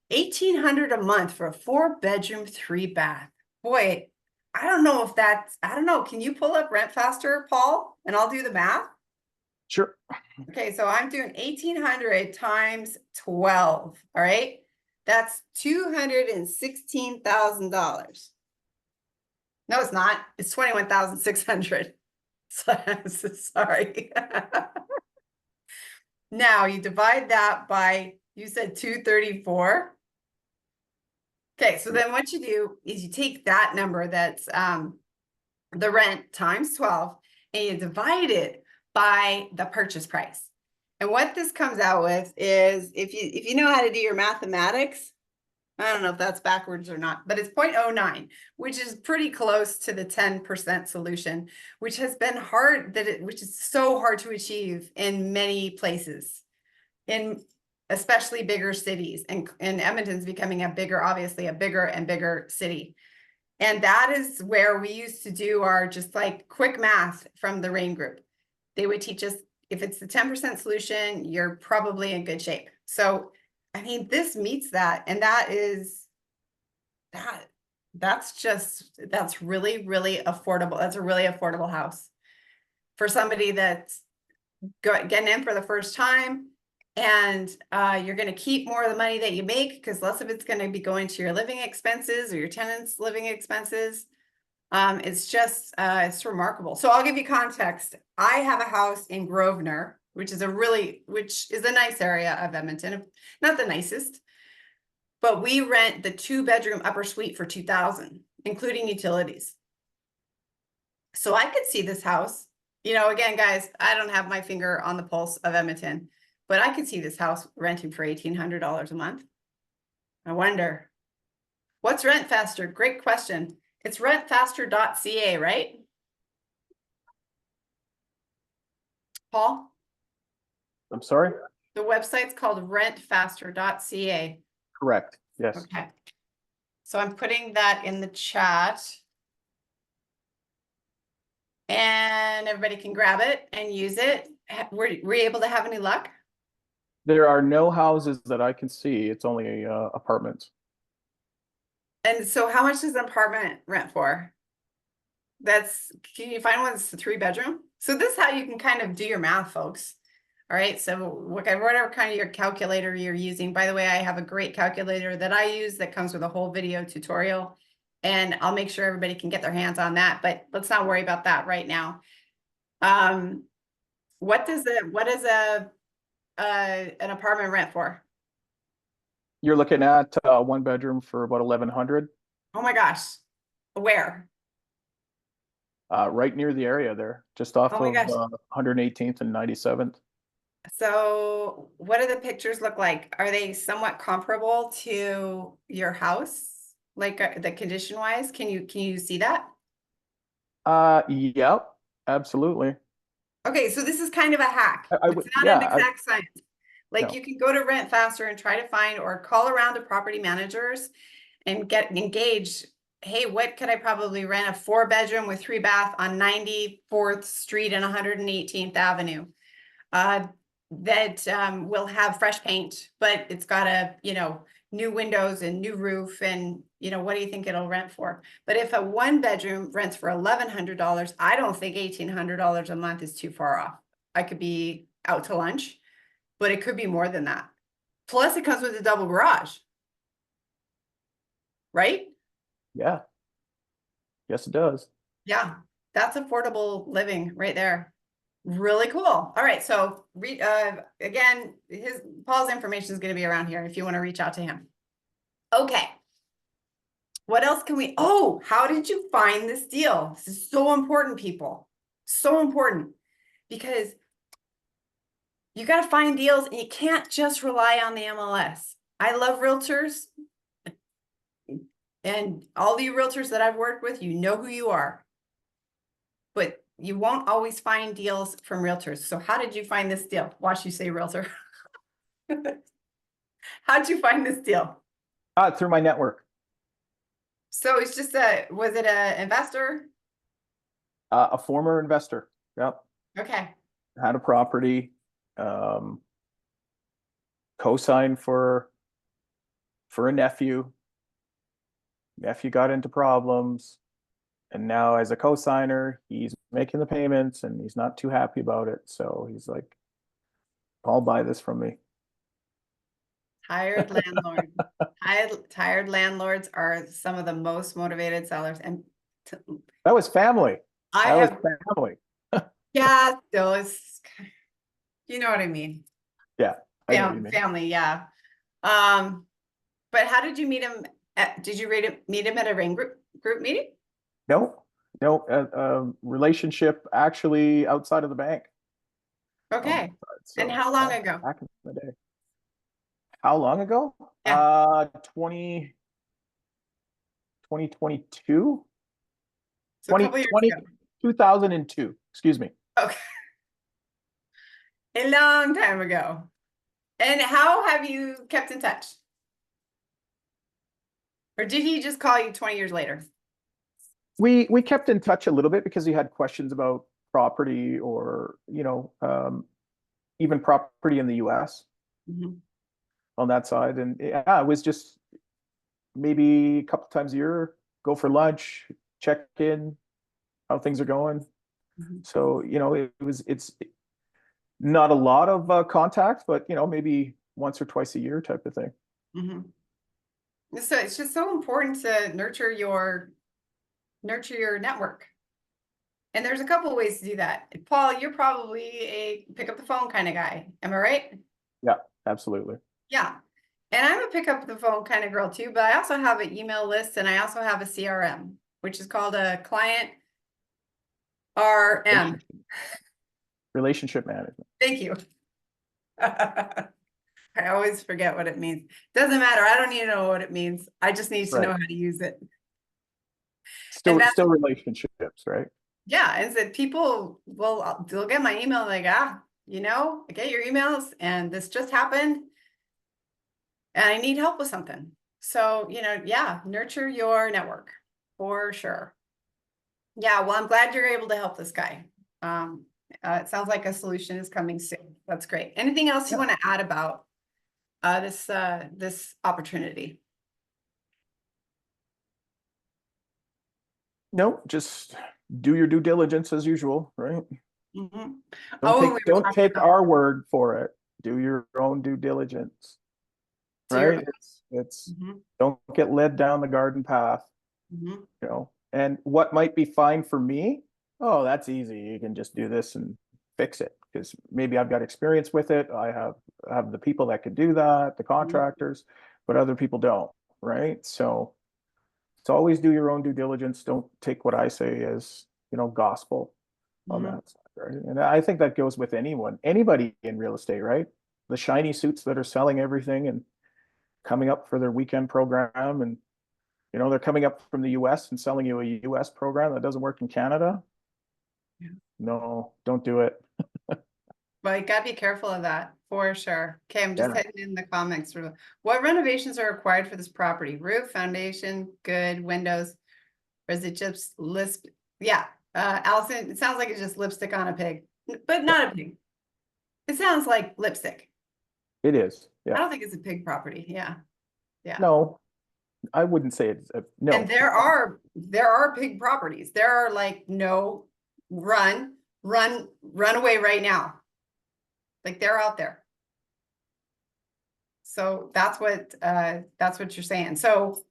1,800 a month for a 4-bedroom, 3-bath. Boy, I don't know if that's, I don't know. Can you pull up Rent Faster, Paul? And I'll do the math. Sure. Okay, so I'm doing 1,800 times 12. All right. That's $216,000. No, it's not. It's 21,600. Sorry. Now you divide that by, you said 234. Okay, so then what you do is you take that number that's the rent times 12 and you divide it by the purchase price. And what this comes out with is if you know how to do your mathematics, I don't know if that's backwards or not, but it's 0.09, which is pretty close to the 10% solution, which has been hard which is so hard to achieve in many places, in especially bigger cities, and Edmonton's becoming obviously a bigger and bigger city. And that is where we used to do our just like quick math from the RAIN group. They would teach us if it's the 10% solution, you're probably in good shape. So, I mean, this meets that. And that's really, really affordable. That's a really affordable house for somebody that's getting in for the first time. And you're going to keep more of the money that you make because less of it's going to be going to your living expenses or your tenants' living expenses. It's just, it's remarkable. So I'll give you context. I have a house in Grosvenor, which is a nice area of Edmonton, not the nicest, but we rent the 2-bedroom upper suite for $2,000, including utilities. So I could see this house, you know, again, guys, I don't have my finger on the pulse of Edmonton, but I could see this house renting for $1,800 a month. I wonder, what's Rent Faster? Great question. It's rentfaster.ca, right? Paul? I'm sorry? The website's called rentfaster.ca. Correct. Yes. Okay. So I'm putting that in the chat. And everybody can grab it and use it. Were you able to have any luck? There are no houses that I can see. It's only apartments. And so how much does an apartment rent for? Can you find one that's a 3-bedroom? So this is how you can kind of do your math, folks. All right, so whatever kind of your calculator you're using. By the way, I have a great calculator that I use that comes with a whole video tutorial, and I'll make sure everybody can get their hands on that, but let's not worry about that right now. What is an apartment rent for? You're looking at 1-bedroom for about 1,100. Oh my gosh, where? Right near the area there, just off Oh my of gosh. 118th and 97th. So what do the pictures look like? Are they somewhat comparable to your house? Like the condition wise? Can you see that? Yep, absolutely. Okay, so this is kind of a hack. I It's would, not yeah. an exact science. Like No. you can go to Rent Faster and try to find or call around to property managers and get engaged. Hey, what could I probably rent a 4-bedroom with 3-bath on 94th Street and 118th Avenue? That will have fresh paint, but it's got a, new windows and new roof and, you know, what do you think it'll rent for? But if a 1-bedroom rents for $1,100, I don't think $1,800 a month is too far off. I could be out to lunch, but it could be more than that. Plus it comes with a double garage. Right? Yeah. Yes, it does. Yeah, that's affordable living right there. Really cool. All right, so again, Paul's information is going to be around here if you want to reach out to him. Okay. What else can we? Oh, how did you find this deal? This is so important, people. So important because you got to find deals and you can't just rely on the MLS. I love realtors. And all the realtors that I've worked with, you know who you are. But you won't always find deals from realtors. So how did you find this deal? Watch you say realtor. How'd you find this deal? Through my network. So it's just was it an investor? A former investor. Yep. Okay. Had a property, co-signed for a nephew. Nephew got into problems. And now as a co-signer, he's making the payments and he's not too happy about it. So he's like, I'll buy this from me. Tired landlord. Tired landlords are some of the most motivated sellers. And That was family. I That have was family. Yeah, still it's you know what I mean. Yeah. I know what you mean. Family, yeah. But how did you meet him did you meet him at a ring group meeting? No, relationship actually outside of the bank. Okay. So, and how long ago? Back in the day. How long ago? Yeah. 2022? So a couple years ago. 2002, excuse me. Okay. A long time ago. And how have you kept in touch? Or did he just call you 20 years later? We kept in touch a little bit because he had questions about property or, even property in the US on that side. And yeah, it was just maybe a couple times a year, go for lunch, check in, how things are going. So, it's not a lot of contact, but, maybe once or twice a year type of thing. So it's just so important to nurture your network. And there's a couple of ways to do that. Paul, you're probably a pick up the phone kind of guy. Am I right? Yeah, absolutely. Yeah. And I'm a pick up the phone kind of girl too, but I also have an email list and I also have a CRM, which is called a client RM. Relationship management. Thank you. I always forget what it means. Doesn't matter. I don't need to know what it means. I just need to know how to use it. Still relationships, right? Yeah, and that people they'll get my email like, I get your emails and this just happened and I need help with something. So, yeah, nurture your network for sure. Yeah, well, I'm glad you're able to help this guy. It sounds like a solution is coming soon. That's great. Anything else you want to add about this opportunity? No, just do your due diligence as usual, right? Don't take our word for it. Do your own due diligence, right? It's don't get led down the garden path, and what might be fine for me, oh, that's easy. You can just do this and fix it because maybe I've got experience with it. I have the people that could do that, the contractors, but other people don't, right? So always do your own due diligence. Don't take what I say as, gospel on that side, right? And I think that goes with anybody in real estate, right? The shiny suits that are selling everything and coming up for their weekend program and, they're coming up from the US and selling you a US program that doesn't work in Canada. No, don't do it. Well, you gotta be careful of that for sure. Okay, I'm just heading in the comments. What renovations are required for this property? Roof, foundation, good, windows, or is it just Yeah, Allison, it sounds like it's just lipstick on a pig, but not a pig. It sounds like lipstick. It is. Yeah. I don't think it's a pig property. Yeah. Yeah. No, I wouldn't say it's no. And there are big properties. There are like, no, run away right now. Like they're out there. So that's what you're saying. So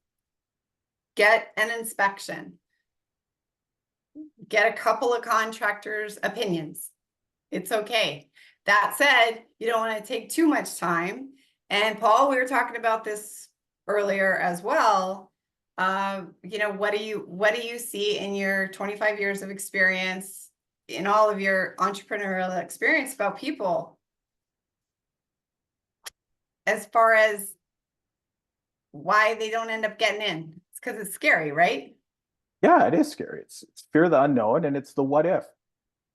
get an inspection. Get a couple of contractors' opinions. It's okay. That said, you don't want to take too much time. And Paul, we were talking about this earlier as well. You know, what do you see in your 25 years of experience, in all of your entrepreneurial experience, about people as far as why they don't end up getting in? It's because it's scary, right? Yeah, it is scary. It's fear of the unknown, and it's the what if,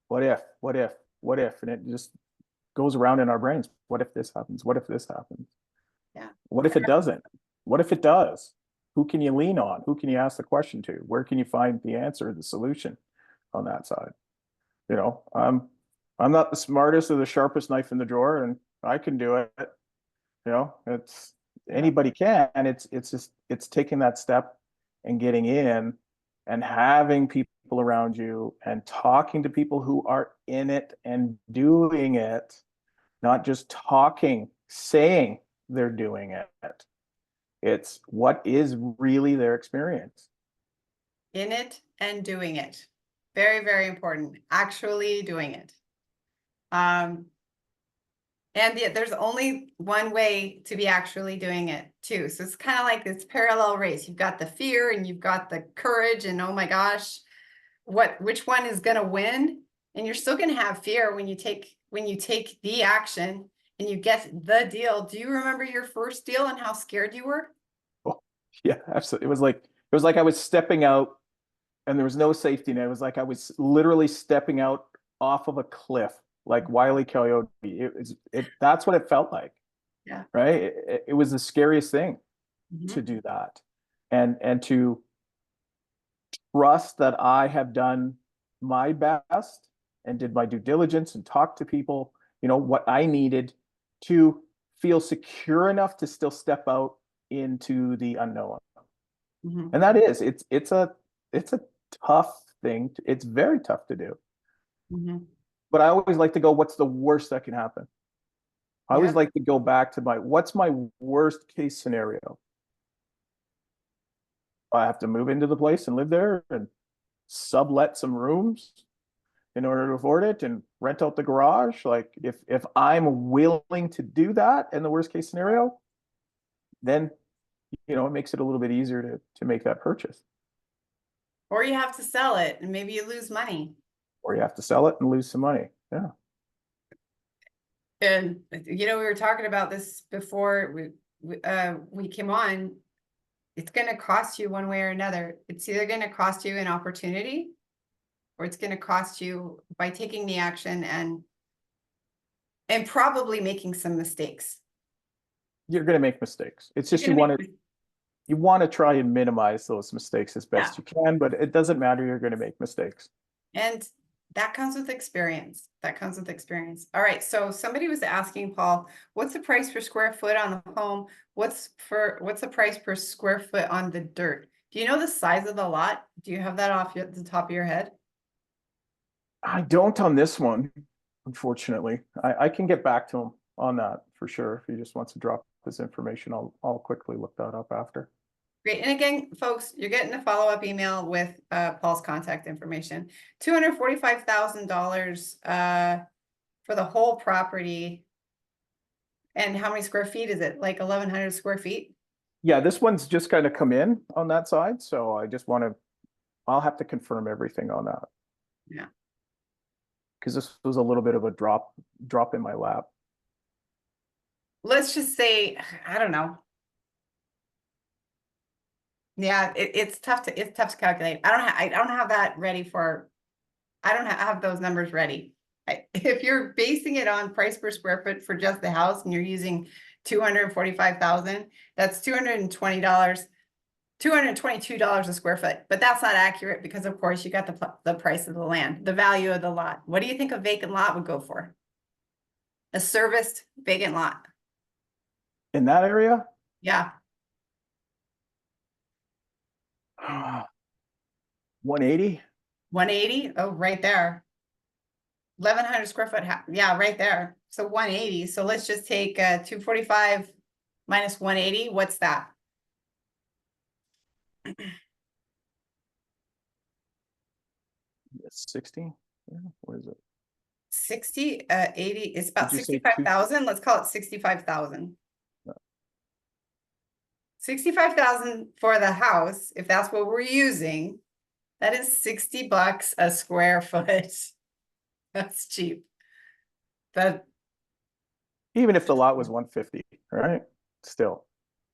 what if, what if, what if, and it just goes around in our brains. What if this happens? What if this happens? Yeah. What if it doesn't? What if it does? Who can you lean on? Who can you ask the question to? Where can you find the answer, the solution on that side? You know, I'm not the smartest or the sharpest knife in the drawer, and I can do it. You know, it's anybody can. It's just it's taking that step and getting in and having people around you and talking to people who are in it and doing it, not just talking, saying they're doing it. It's what is really their experience. In it and doing it. Very, very important. Actually doing it. And there's only one way to be actually doing it too. So it's kind of like this parallel race. You've got the fear and you've got the courage, and oh my gosh, which one is going to win? And you're still going to have fear when you take the action and you get the deal. Do you remember your first deal and how scared you were? Oh, yeah, absolutely. It was like I was stepping out and there was no safety net. It was like I was literally stepping out off of a cliff, like Wile E. Coyote. That's what it felt like. Yeah. Right. It was the scariest thing Mhm. to do that, and to trust that I have done my best and did my due diligence and talked to people, you know, what I needed to feel secure enough to still step out into the unknown. Mhm. And that is, it's a tough thing. It's very tough to do. Mhm. But I always like to go, what's the worst that can happen? I always Yep. like to go back to what's my worst case scenario? I have to move into the place and live there and sublet some rooms in order to afford it and rent out the garage. Like if I'm willing to do that in the worst case scenario, then it makes it a little bit easier to make that purchase. Or you have to sell it and maybe you lose money. Or you have to sell it and lose some money. Yeah. And we were talking about this before we came on. It's going to cost you one way or another. It's either going to cost you an opportunity, or it's going to cost you by taking the action and probably making some mistakes. You're going to make mistakes. It's You're just gonna you want to try and minimize those mistakes as best Yeah. you can, but it doesn't matter. You're going to make mistakes. And that comes with experience. All right. So somebody was asking, Paul, what's the price per square foot on the home? What's the price per square foot on the dirt? Do you know the size of the lot? Do you have that off the top of your head? I don't on this one, unfortunately. I can get back to him on that for sure. If he just wants to drop this information, I'll quickly look that up after. Great. And again, folks, you're getting a follow-up email with Paul's contact information. $245,000 for the whole property. And how many square feet is it? Like 1,100 square feet? Yeah, this one's just kind of come in on that side, so I'll have to confirm everything on that. Yeah. Because this was a little bit of a drop in my lap. Let's just say, I don't know. Yeah, it's tough to calculate. I don't have that ready for, I don't have those numbers ready. If you're basing it on price per square foot for just the house and you're using 245,000, that's $220, $222 a square foot. But that's not accurate because of course you got the price of the land, the value of the lot. What do you think a vacant lot would go for? A serviced vacant lot. In that area? Yeah. 180? 180? Oh, right there. 1,100 square foot, yeah, right there. So 180. So let's just take 245 minus 180. What's that? 60? Yeah, what is it? 60, 80, it's about Did you say 65,000. Let's call it 65,000. 65,000 for the house, if that's what we're using, that is $60 a square foot. That's cheap. That, Even if the lot was 150, right? Still,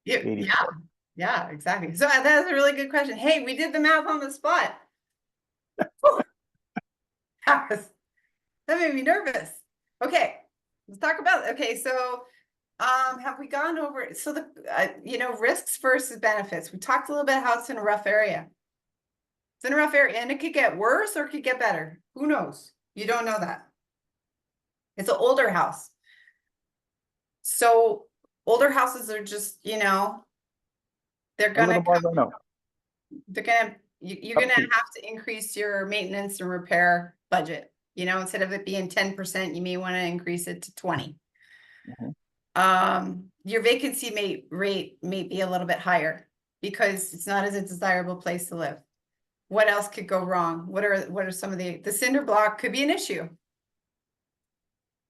yeah, 84. yeah, exactly. So that's a really good question. Hey, we did the math on the spot. Whew. That made me nervous. Okay, let's talk about, okay, so have we gone over, so the, risks versus benefits. We talked a little bit how it's in a rough area. It's in a rough area and it could get worse or it could get better. Who knows? You don't know that. It's an older house. So older houses are just, they're A gonna little more come, reno. you're gonna Upkeep. have to increase your maintenance and repair budget. Instead of it being 10%, you may want to increase it to 20. Your vacancy rate may be a little bit higher because it's not as a desirable place to live. What else could go wrong? What are some of the cinder block could be an issue.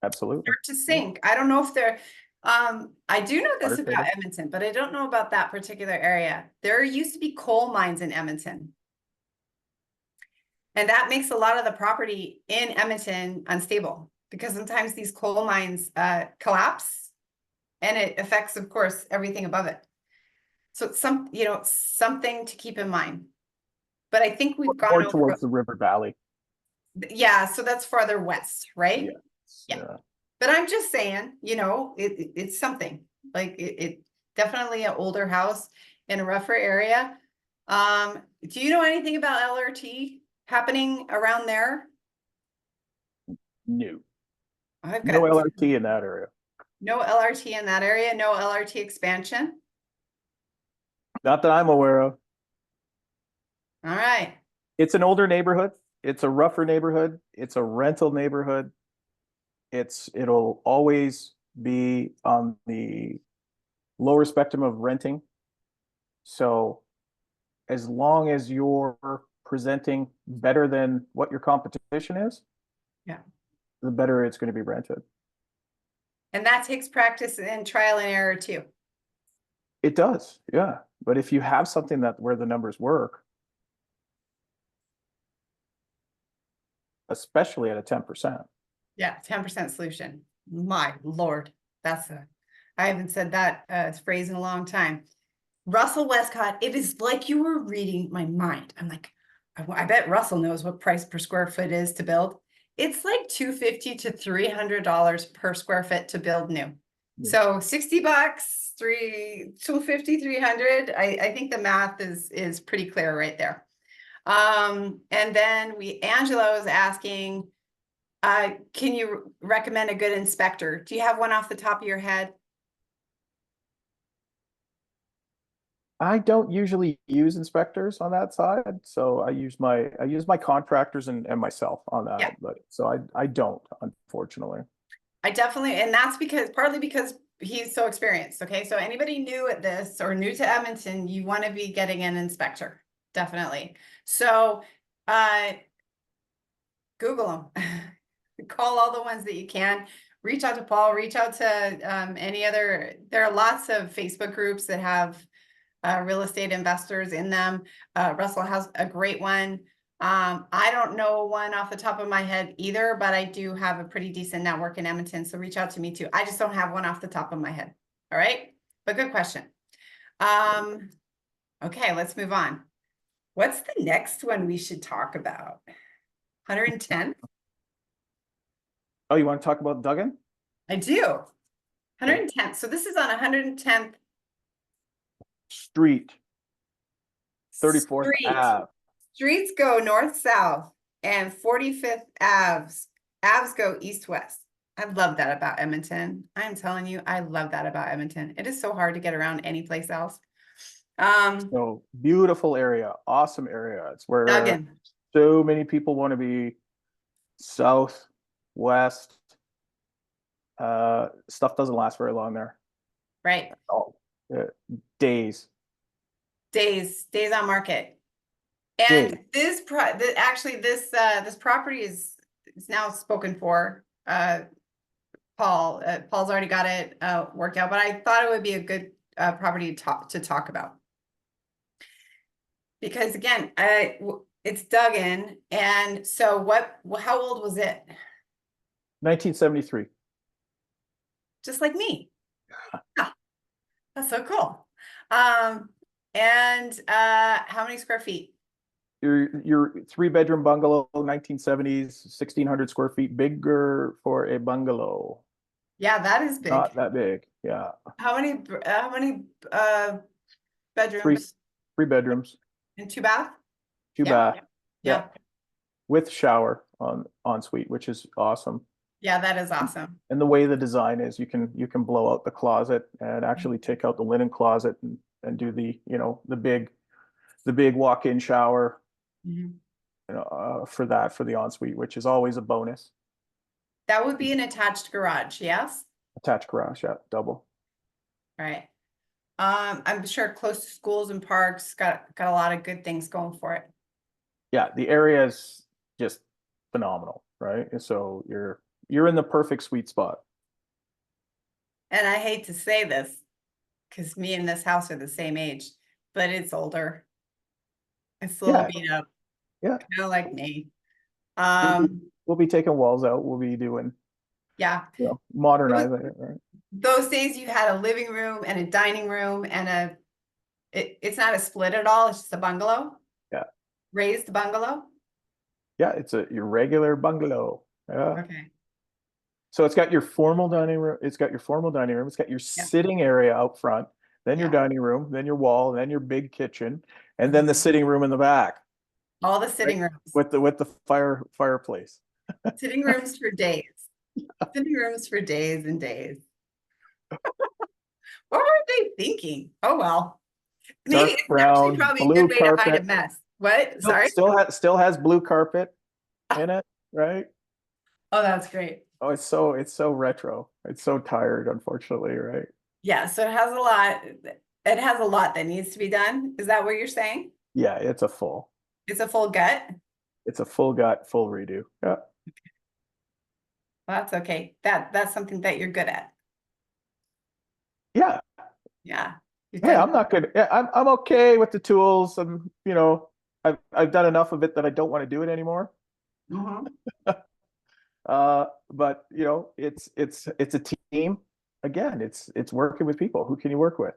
Absolutely. Start to sink. I don't know if they're I do know this Water about table. Edmonton, but I don't know about that particular area. There used to be coal mines in Edmonton. And that makes a lot of the property in Edmonton unstable because sometimes these coal mines collapse and it affects, of course, everything above it. So it's something to keep in mind. But I think we've gone More over, towards the river valley. yeah, so that's farther west, right? Yes. Yeah. But I'm just saying, it's something like it definitely an older house in a rougher area. Do you know anything about LRT happening around there? No. I've No got LRT in that area. no LRT in that area, no LRT expansion. Not that I'm aware of. All right. It's an older neighborhood. It's a rougher neighborhood. It's a rental neighborhood. It'll always be on the lower spectrum of renting. So as long as you're presenting better than what your competition is, Yeah. the better it's going to be rented. And that takes practice and trial and error too. It does, yeah. But if you have something where the numbers work, especially at a 10%. Yeah, 10% solution. My Lord, I haven't said that phrase in a long time. Russell Westcott, it is like you were reading my mind. I'm like, I bet Russell knows what price per square foot is to build. It's like $250 to $300 per square foot to build new. Yeah. So $60, 250, 300. I think the math is pretty clear right there. And then Angela was asking, can you recommend a good inspector? Do you have one off the top of your head? I don't usually use inspectors on that side, so I use my contractors and myself on that. Yeah. But so I don't, unfortunately. I definitely, and that's partly because he's so experienced. Okay, so anybody new at this or new to Edmonton, you want to be getting an inspector, definitely. So, Google them, call all the ones that you can. Reach out to Paul. Reach out to any other. There are lots of Facebook groups that have real estate investors in them. Russell has a great one. I don't know one off the top of my head either, but I do have a pretty decent network in Edmonton. So reach out to me too. I just don't have one off the top of my head. All right. But good question. Okay, let's move on. What's the next one we should talk about? 110? Oh, you want to talk about Duggan? I do. 110. So this is on 110th Street, 34th Street. Ave. Streets go north-south and 45th Aves go east-west. I love that about Edmonton. I'm telling you, I love that about Edmonton. It is so hard to get around any place else. So beautiful area, awesome area. It's where Duggan, so many people want to be. South, west. Stuff doesn't last very long there. right? Oh, days, Days on market. days. And actually this property is now spoken for. Paul's already got it worked out, but I thought it would be a good property to talk about. Because again, it's dug in, and so how old was it? 1973. Just like me. Ah, that's so cool. And how many square feet? Your 3-bedroom bungalow, 1970s, 1,600 square feet, bigger for a bungalow. Yeah, that is big. Not that big. Yeah. How many Three, bedrooms 3 bedrooms, and 2 bath? two Yeah. bath. Yeah. With shower on suite, which is awesome. Yeah, that is awesome. And the way the design is, you can blow out the closet and actually take out the linen closet and do the, the big walk-in shower, Mhm. for the ensuite, which is always a bonus. That would be an attached garage, yes? Attached garage, yeah, double. Right. I'm sure close to schools and parks, got a lot of good things going for it. Yeah, the area is just phenomenal, right? And so you're in the perfect sweet spot. And I hate to say this, because me and this house are the same age, but it's older. It's a little Yeah, beat up, yeah. kind of like me. We'll be taking walls out. We'll be doing, Yeah. modernizing it, right? Those days you had a living room and a dining room and it's not a split at all, it's just a bungalow. Yeah. Raised bungalow. Yeah, it's your regular bungalow. Yeah. Okay. So it's got your formal dining room. It's got your formal dining room. It's got your Yeah. sitting area out front, then your Yeah. dining room, then your wall, then your big kitchen, and then the sitting room in the back All the sitting rooms. with the fireplace. Sitting rooms for days. Sitting rooms for days and days. What were they thinking? Oh well. Maybe Dark it's actually brown, probably a blue good way to hide a carpet. mess. What? Nope, Sorry? still has blue carpet in it, right? Oh, that's great. Oh, it's so retro. It's so tired, unfortunately, right? Yeah, so it has a lot that needs to be done. Is that what you're saying? Yeah, It's a full gut? it's a full gut, full redo. Yeah. Well, that's okay. That's something that you're good at. Yeah. Yeah. You've Hey, done I'm not good. Yeah, I'm okay with the tools. I've done enough of it that I don't want to do it anymore. Mhm. But it's a team. Again, it's working with people. Who can you work with?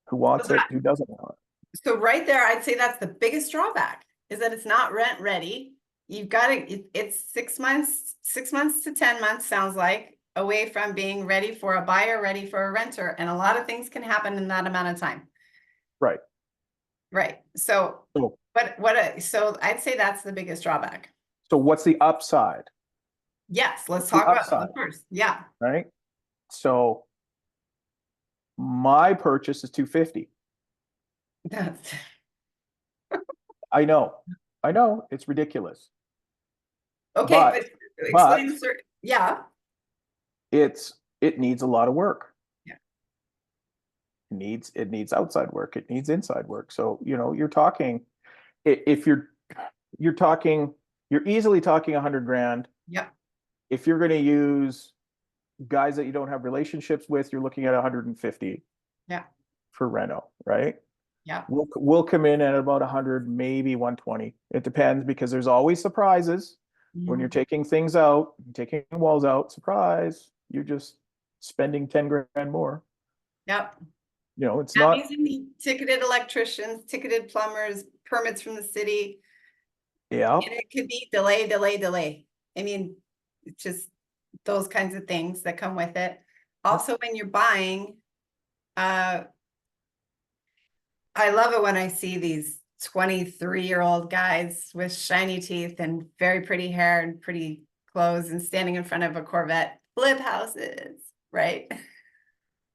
Who wants it? Who doesn't want it? So right there, I'd say that's the biggest drawback is that it's not rent ready. You've got to, it's 6 months to 10 months, sounds like, away from being ready for a buyer, ready for a renter. And a lot of things can happen in that amount of time. Right. Right. So, So, so I'd say that's the biggest drawback. so what's the upside? Yes, let's The talk about upside, the first. Yeah. right? So my purchase is 250. That's I know, it's ridiculous, okay, but but explain, sir. Yeah. it needs a lot of work. Yeah. It needs outside work. It needs inside work. So, you're talking, if you're talking, you're easily talking 100 grand. Yeah. If you're going to use guys that you don't have relationships with, you're looking at 150. Yeah. For reno, right? Yeah. We'll come in at about 100, maybe 120. It depends because there's always surprises when you're taking things out, taking walls out. Surprise, you're just spending 10 grand more. Yep. It's That not. means you need ticketed electricians, ticketed plumbers, permits from the city. Yeah. And it could be delay. I mean, it's just those kinds of things that come with it. Also, when you're buying, I love it when I see these 23-year-old guys with shiny teeth and very pretty hair and pretty clothes and standing in front of a Corvette, flip houses, right?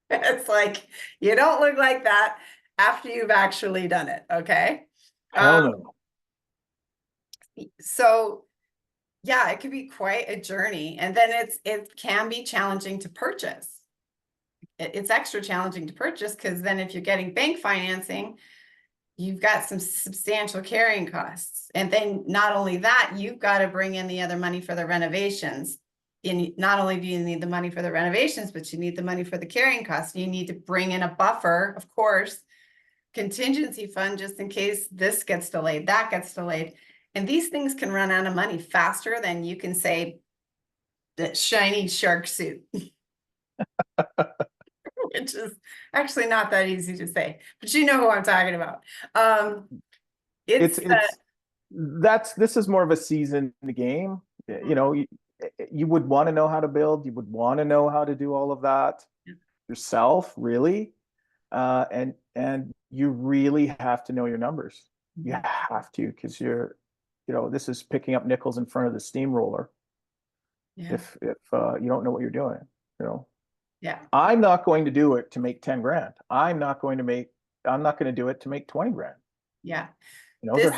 It's like, you don't look like that. after you've actually done it. Okay. Hell no. So yeah, it could be quite a journey. And then it can be challenging to purchase. It's extra challenging to purchase because then if you're getting bank financing, you've got some substantial carrying costs. And then not only that, you've got to bring in the other money for the renovations. And not only do you need the money for the renovations, but you need the money for the carrying costs. You need to bring in a buffer, of course, contingency fund, just in case this gets delayed, that gets delayed. And these things can run out of money faster than you can say the shiny shark suit. Which is actually not that easy to say, but you know who I'm talking about. It's this is more of a seasoned game. You know, you would want to know how to build. You would want to know how to do all of that yourself, really. And you really have to know your numbers. You have to, because this is picking up nickels in front of the steamroller. Yeah. If you don't know what you're doing, Yeah. I'm not going to do it to make 10 grand. I'm not going to do it to make 20 grand. Yeah. There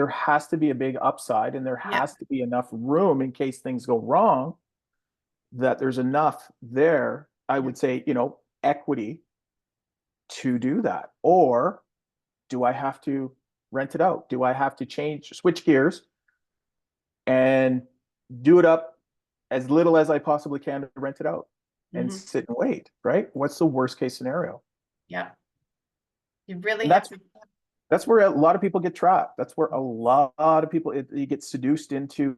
has to be a big upside, and there has to be enough room in case things go wrong, that there's enough there, I would say, equity to do that. Or do I have to rent it out? Do I have to switch gears and do it up as little as I possibly can to rent it out and sit and wait, right? What's the worst case scenario? Yeah. You really have to. That's where a lot of people get trapped. That's where a lot of people, you get seduced into,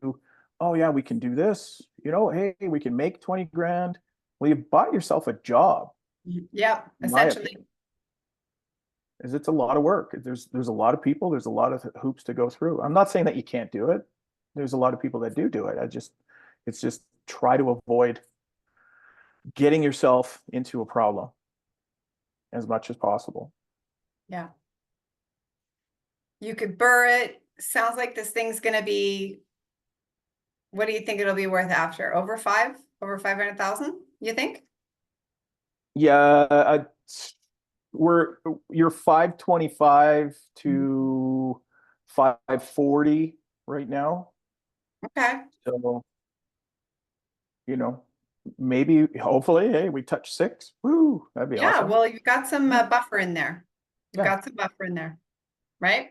oh yeah, we can do this. Hey, we can make 20 grand. Well, you bought yourself a job. Yeah, essentially. Is it's a lot of work. There's a lot of people, there's a lot of hoops to go through. I'm not saying that you can't do it. There's a lot of people that do it. It's just try to avoid getting yourself into a problem as much as possible. Yeah. You could burr it. Sounds like this thing's going to be, what do you think it'll be worth after? Over 500,000, you think? Yeah, you're 525 to 540 right now. Okay. So, maybe, hopefully, hey, we touch 6. Woo, that'd be awesome. Well, you've got some buffer in there. You've got some buffer in there, right?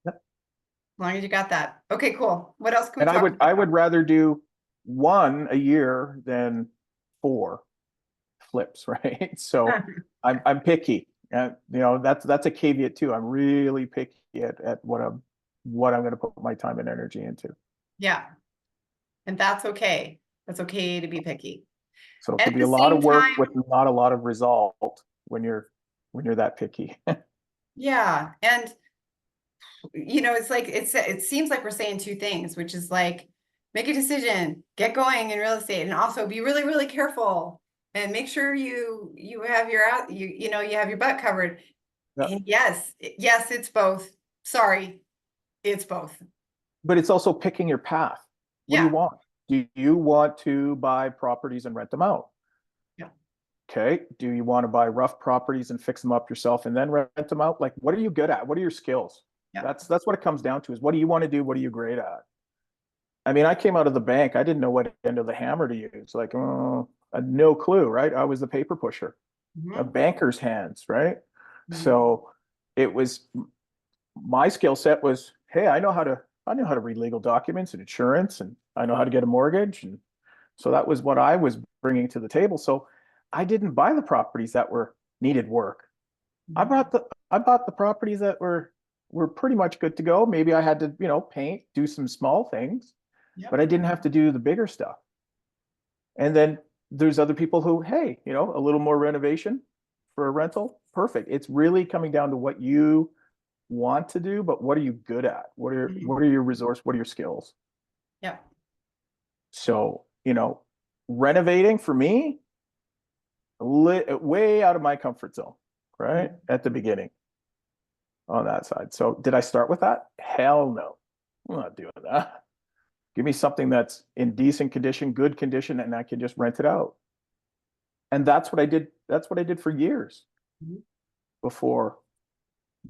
Yep. As long as you got that. Okay, cool. What else can we talk about? I would rather do 1 a year than 4 flips, right? So I'm picky. That's a caveat too. I'm really picky at what I'm going to put my time and energy into. Yeah. And that's okay. That's okay to be picky. So it could be a lot of work with not a lot of result when you're that picky. Yeah. And it's like, it seems like we're saying 2 things, which is like, make a decision, get going in real estate, and also be really, really careful and make sure you have you have your butt covered. Yep. And yes, it's both. Sorry, it's both. But it's also picking your path. What do you want? Do you want to buy properties and rent them out? Yeah. Okay. Do you want to buy rough properties and fix them up yourself and then rent them out? Like, what are you good at? What are your skills? Yeah. That's what it comes down to, is what do you want to do? What are you great at? I mean, I came out of the bank. I didn't know what end of the hammer to use. Like, I had no clue, right? I was the paper pusher, a banker's hands, right? So it was, my skill set was, hey, I know how to read legal documents and insurance, and I know how to get a mortgage. And so that was what I was bringing to the table. So I didn't buy the properties that needed work. I bought the properties that were pretty much good to go. Maybe I had to, paint, do some small things, but I didn't have to do the bigger stuff. And then there's other people who, hey, a little more renovation for a rental. Perfect. It's really coming down to what you want to do, but what are you good at? What are your resources? What are your skills? Yeah. So, renovating for me, way out of my comfort zone, right? At the beginning on that side. So did I start with that? Hell no. I'm not doing that. Give me something that's in decent condition, good condition, and I can just rent it out. And that's what I did. That's what I did for years before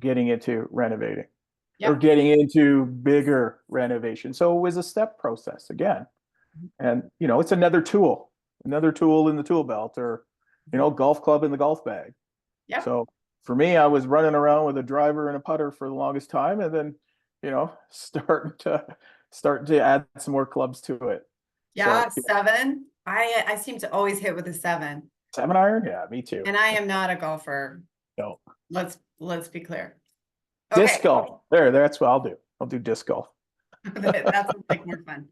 getting into renovating or Yep. getting into bigger renovation. So it was a step process again. And, you know, it's another tool in the tool belt, or, you know, golf club in the golf bag. Yep. So for me, I was running around with a driver and a putter for the longest time, and then, you know, starting to add some more clubs to it. Yeah, So 7. I seem to always hit with a 7. 7-iron, yeah, me too. And I am not a golfer. No. Let's be clear. Disc Okay. golf. That's what I'll do. I'll do disc golf. That's like more fun.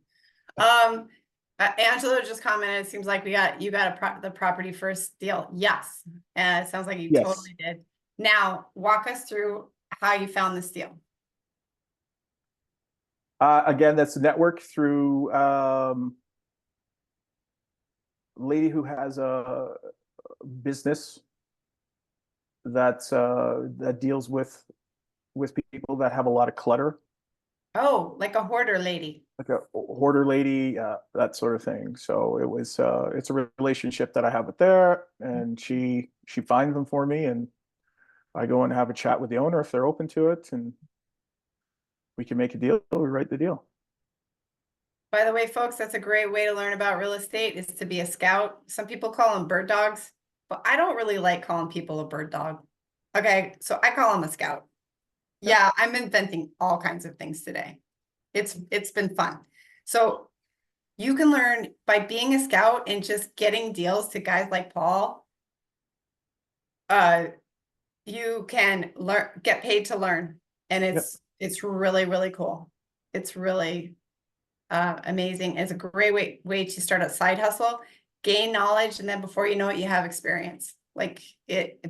Angela just commented, it seems like you got the property first deal. Yes. And it sounds like you Yes. totally did. Now walk us through how you found this deal. Again, that's a network through lady who has a business that deals with people that have a lot of clutter, Oh, like a hoarder lady. like a hoarder lady, that sort of thing. So it's a relationship that I have with there, and she finds them for me, and I go and have a chat with the owner if they're open to it, and we can make a deal. We write the deal. By the way, folks, that's a great way to learn about real estate, is to be a scout. Some people call them bird dogs, but I don't really like calling people a bird dog. Okay, so I call them a scout. Yeah, I'm inventing all kinds of things today. It's been fun. So you can learn by being a scout and just getting deals to guys like Paul. You can get paid to learn, and it's really, really cool. It's really amazing. It's a great way to start a side hustle, gain knowledge, and then before you know it, you have experience. Like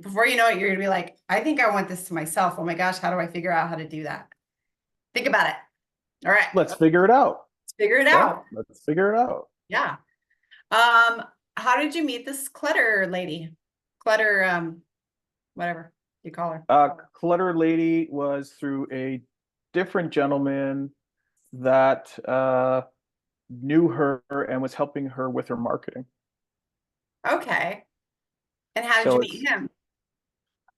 before you know it, you're gonna be like, I think I want this to myself. Oh my gosh, how do I figure out how to do that? Think about it. All right. Let's figure it out. Let's figure it out. Let's figure it out. Yeah. How did you meet this clutter lady? Clutter, whatever you call her. Clutter lady was through a different gentleman that knew her and was helping her with her marketing. Okay. And how did you meet him?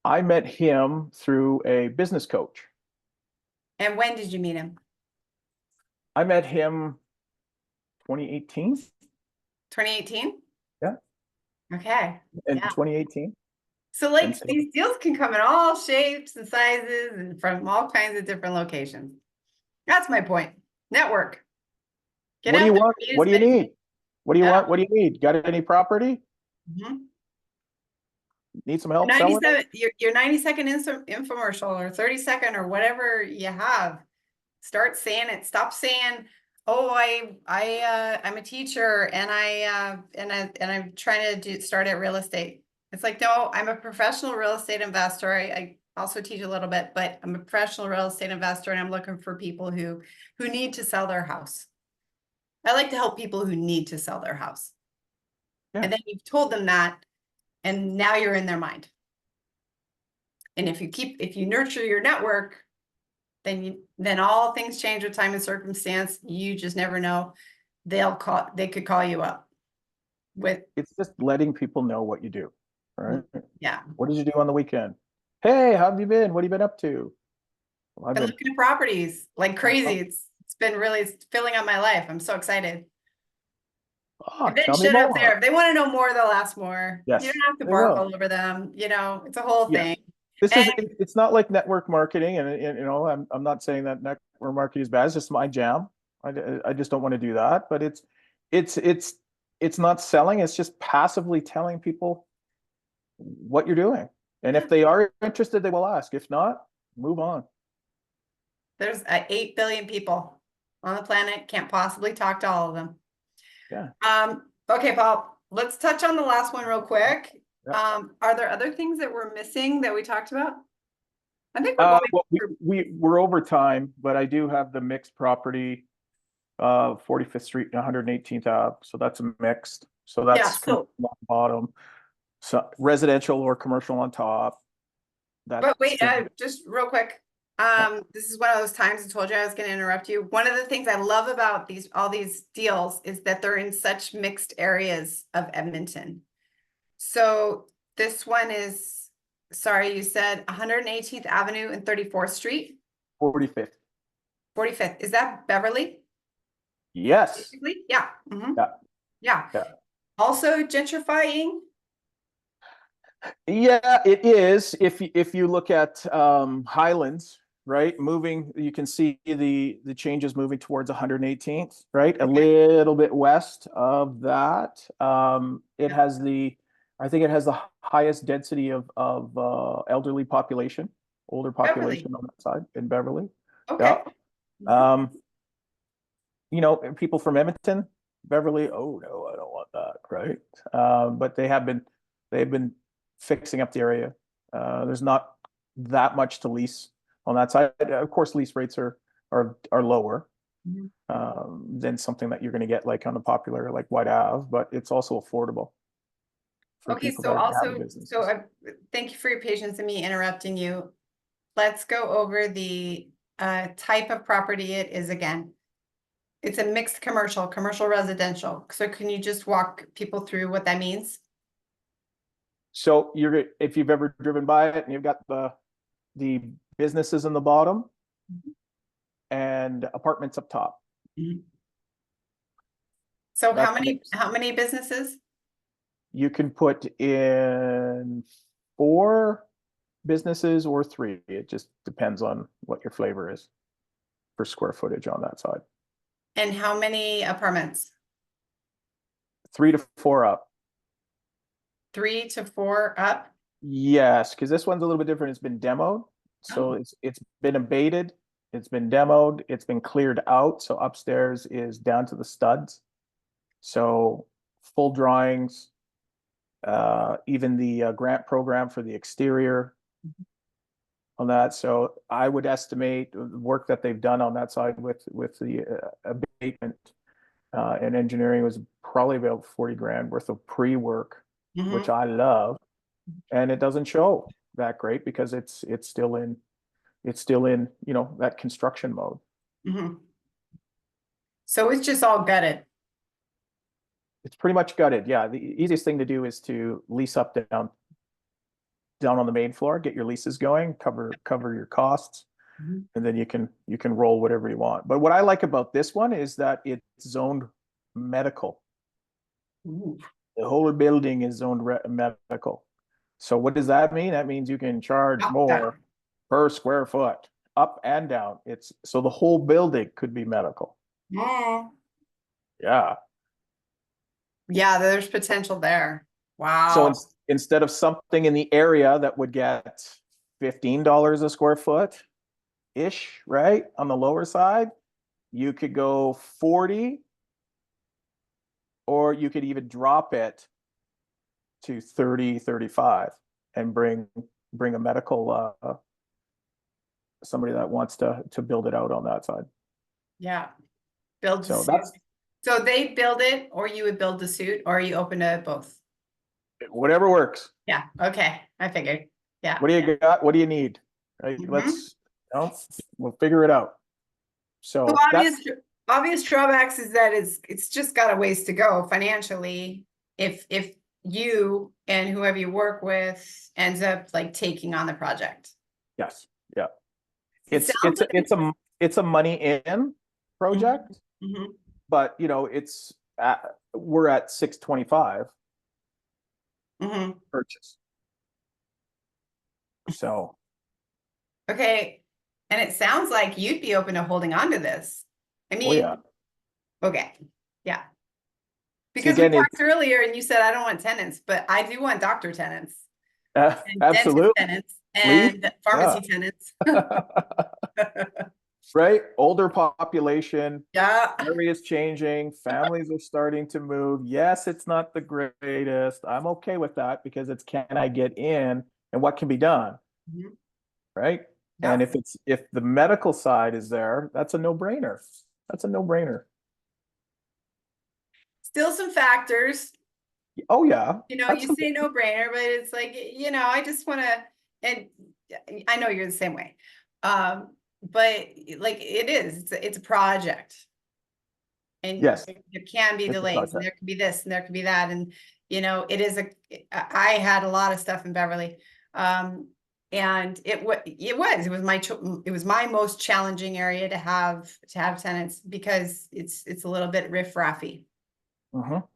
I met him through a business coach. And when did you meet him? I met him 2018. 2018? Yeah. Okay. In Yeah. 2018. So like these deals can come in all shapes and sizes and from all kinds of different locations. That's my point. Network. What do you want? What do you need? What do you want? What do you need? Got any property? Need some help? 97, your 90-second infomercial or 30-second or whatever you have. Start saying it. Stop saying, "Oh, I'm a teacher and I'm trying to start at real estate." It's like, no, I'm a professional real estate investor. I also teach a little bit, but I'm a professional real estate investor, and I'm looking for people who need to sell their house. I like to help people who need to sell their house. Yeah. And then you've told them that, and now you're in their mind. And if you nurture your network, then all things change with time and circumstance. You just never know. They could call you up with. It's just letting people know what you do, right? Yeah. What did you do on the weekend? Hey, how have you been? What have you been up to? Well, I've been looking at properties like crazy. It's been really filling up my life. I'm so excited. If they want to know more, they'll ask more. Yes, you don't have to bark all over them. You know, it's a whole thing. It's not like network marketing, and you know, I'm not saying that network marketing is bad. It's just my jam. I just don't want to do that. But it's not selling. It's just passively telling people what you're doing, and if they are interested, they will ask. If not, move on. There's 8 billion people on the planet. Can't possibly talk to all of them. Yeah. Okay, Paul, let's touch on the last one real quick. Yeah. Are there other things that we're missing that we talked about? I think we're over time, but I do have the mixed property, 45th Street and 118th Ave. So that's a mixed. So that's on the bottom. So residential or commercial on top. But wait, just real quick. This is one of those times I told you I was going to interrupt you. One of the things I love about all these deals is that they're in such mixed areas of Edmonton. So this one is sorry, you said 118th Avenue and 34th Street, 45th. 45th. Is that Beverly? Yes. Basically? Yeah. Mhm. Yeah. Yeah. Yeah. Also gentrifying. Yeah, it is. If you look at Highlands, right, moving, you can see the changes moving towards 118th, right, a little bit west of that. It has I think it has the highest density of elderly population, older Beverly. population on that side in Beverly. Okay. Yeah. Um, you know, people from Edmonton, Beverly, oh no, I don't want that, right? But they've been fixing up the area. There's not that much to lease on that side. Of course, lease rates are lower Mhm. than something that you're going to get like on the popular like White Ave, but it's also affordable for Okay, people so that have also, businesses. thank you for your patience and me interrupting you. Let's go over the type of property it is again. It's a mixed commercial residential. So can you just walk people through what that means? So if you've ever driven by it and you've got the businesses in the bottom and apartments up top. So That's how many businesses? you can put in 4 businesses or 3. It just depends on what your flavor is for square footage on that side. And how many apartments? 3 to 4 up. 3 to 4 up? Yes, because this one's a little bit different. It's been demoed. So Oh. it's been abated, it's been demoed, it's been cleared out. So upstairs is down to the studs. So full drawings, even the grant program for the exterior on that. So I would estimate the work that they've done on that side with the abatement and engineering was probably about 40 grand worth of pre-work, which I love. And it doesn't show that great because it's still in you know, that construction mode. So it's just all gutted. It's pretty much gutted. Yeah, the easiest thing to do is to lease up down on the main floor, get your leases going, cover your costs, and then you can roll whatever you want. But what I like about this one is that it's zoned medical. Ooh. The whole building is zoned medical. So what does that mean? That means you can charge more per square foot, up and down. It's so the whole building could be medical. Yeah. Yeah, there's potential there. Wow. So instead of something in the area that would get $15 a square foot ish, right? On the lower side, you could go 40, or you could even drop it to 30, 35 and bring a medical somebody that wants to build it out on that side. Yeah. Build So the suit. So they build it, or you would build the suit, or are you open to both? Whatever works. Yeah. Okay. I figured. Yeah. What do you got? What do you need? Right. Let's, you know, we'll figure it out. So obvious drawbacks is that it's just got a ways to go financially if you and whoever you work with ends up like taking on the project. Yes. Yeah. It's a money in project, but you know, we're at 625 purchase. So okay. And it sounds like you'd be open to holding on to this. I mean, yeah. Okay. Yeah. See, Because we talked earlier and you said I don't want tenants, but I do want doctor tenants. And absolutely. Dentist tenants and pharmacy tenants. Right? Older population. Yeah. Areas changing. Families are starting to move. Yes, it's not the greatest. I'm okay with that because it's can I get in and what can be done? Right? Yeah. And if the medical side is there, that's a no-brainer. That's a no-brainer. Still some factors. Oh yeah. You know, absolutely. You say no-brainer, but it's like, you know, I just want to, and I know you're the same way. But like it's a project. And yes, there can be delays, and there can be this and there can be that. And, you know, I had a lot of stuff in Beverly. And it was my most challenging area to have tenants because it's a little bit riff-raffy. Mhm.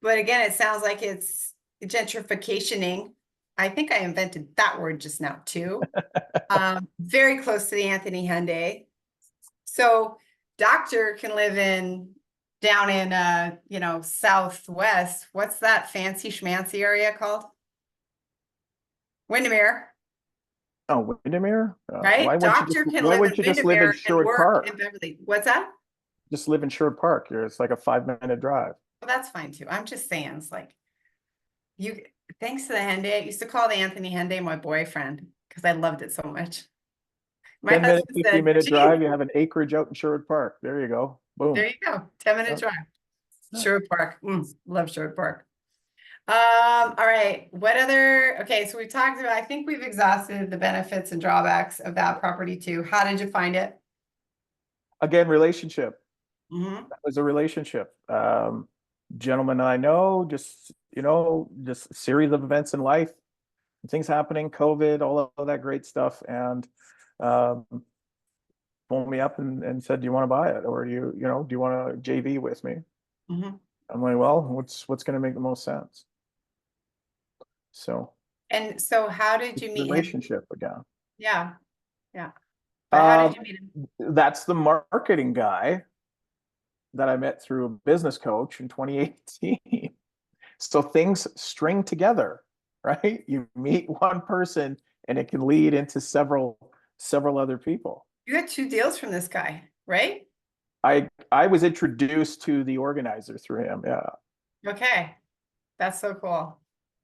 But again, it sounds like it's gentrificationing. I think I invented that word just now too. Very close to the Anthony Henday. So doctor can live down in southwest. What's that fancy schmancy area called? Windermere, Oh, Windermere? right? Doctor can Why live in wouldn't you just live in Windermere and Sherwood work in Park? Beverly. What's that? Just live in Sherwood Park. It's like a 5-minute drive. Well, that's fine too. I'm just saying, it's like thanks to the Henday, I used to call the Anthony Henday my boyfriend because I loved it so much. My 10-minute, husband said, 15-minute geez, drive. You have an acreage out in Sherwood Park. There you go. there Boom. you go. 10-minute Yeah. drive. Yeah. Sherwood Park. Love Sherwood Park. All right. Okay, so we talked about, I think we've exhausted the benefits and drawbacks of that property too. How did you find it? Again, relationship. Mm-hmm. That was a relationship. Gentleman I know, just just a series of events in life, things happening, COVID, all of that great stuff, and phoned me up and said, "Do you want to buy it, or do you want to JV with me?" Mm-hmm. I'm like, "Well, what's going to make the most sense?" So And so how did you meet him? relationship again. Yeah. Yeah. But how did Um, you meet him? that's the marketing guy that I met through a business coach in 2018. So things string together, right? You meet one person and it can lead into several other people. You had 2 deals from this guy, right? I was introduced to the organizer through him. Yeah. Okay. That's so cool.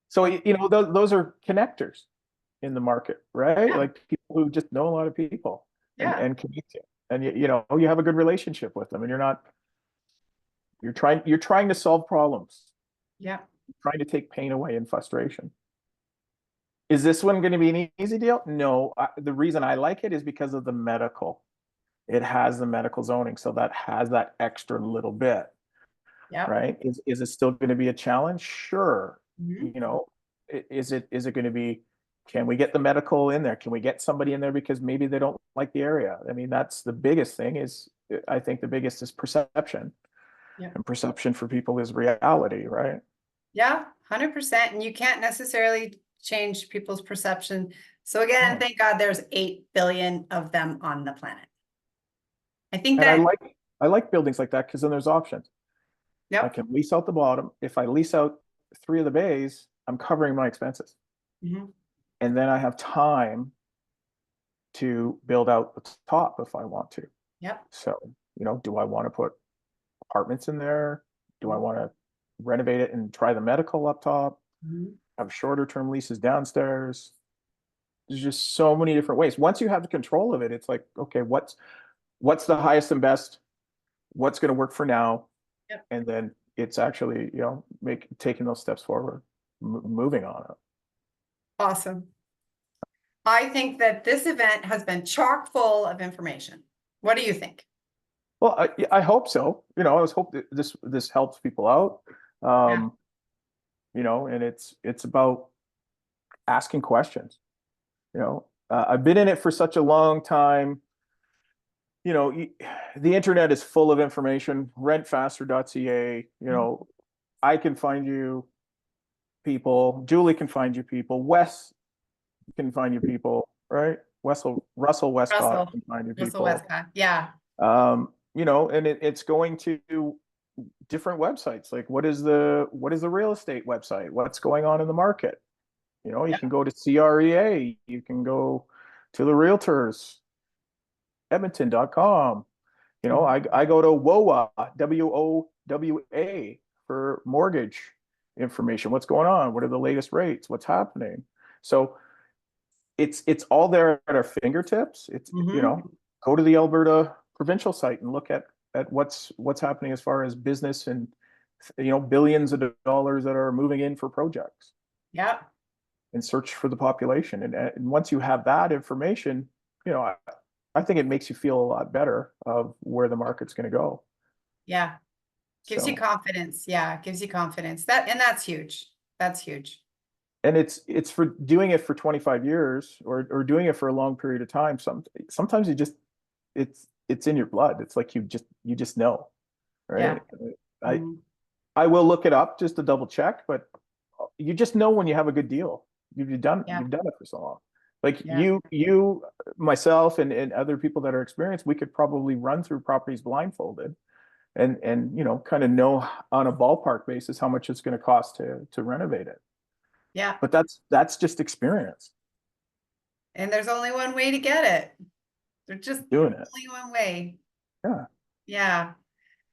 So those are connectors in the market, right? Yeah. Like people who just know a lot of people Yeah. and connect you. And you have a good relationship with them, and you're trying to solve problems, Yeah. trying to take pain away and frustration. Is this one going to be an easy deal? No. The reason I like it is because of the medical. It has the medical zoning, so that has that extra little bit, Yeah. right? Is it still going to be a challenge? Sure. Mm-hmm. Is it going to be? Can we get the medical in there? Can we get somebody in there because maybe they don't like the area? I mean, that's the biggest thing. I think the biggest is perception, Yeah. and perception for people is reality, right? Yeah. 100%. And you can't necessarily change people's perception. So again, Oh. thank God there's 8 billion of them on the planet. I think And that, I like buildings like that because then there's options. I yep. can lease out the bottom. If I lease out 3 of the bays, I'm covering my expenses. Mm-hmm. And then I have time to build out the top if I want to. Yep. So, do I want to put apartments in there? Do I want to renovate it and try the medical up top? Mm-hmm. Have shorter term leases downstairs? There's just so many different ways. Once you have the control of it, it's like, okay, what's the highest and best? What's going to work for now? Yep. And then it's actually, taking those steps forward, moving on it. Awesome. I think that this event has been chock full of information. What do you think? Well, I hope so. I always hope that this helps people out. Yeah. And it's about asking questions. I've been in it for such a long time. The internet is full of information. Rentfaster.ca. I can find you people. Julie can find you people. Wes can find you people. Right? Russell Westcott can find you Russell people. Westcott. Yeah. And it's going to different websites. Like what is the real estate website? What's going on in the market? You can go to CREA, you can go to the realtors, Edmonton.com. I go to WOWA, WOWA for mortgage information. What's going on? What are the latest rates? What's happening? So it's all there at our fingertips. It's go to the Alberta provincial site and look at what's happening as far as business and billions of dollars that are moving in for projects. Yeah. And search for the population. And once you have that information, I think it makes you feel a lot better of where the market's going to go. Yeah. Gives you confidence. Yeah. Gives you confidence. That's huge. That's huge. and it's for doing it for 25 years or doing it for a long period of time. Sometimes you just it's in your blood. It's like you just know, Yeah. right? I Mhm. I will look it up just to double check, but you just know when you have a good deal. Yeah. You've done it for so long. Like Yeah. myself, and other people that are experienced, we could probably run through properties blindfolded and kind of know on a ballpark basis how much it's going to cost to renovate it. Yeah. But that's just experience And there's only one way to get it. There's just doing it. only one way. Yeah. Yeah.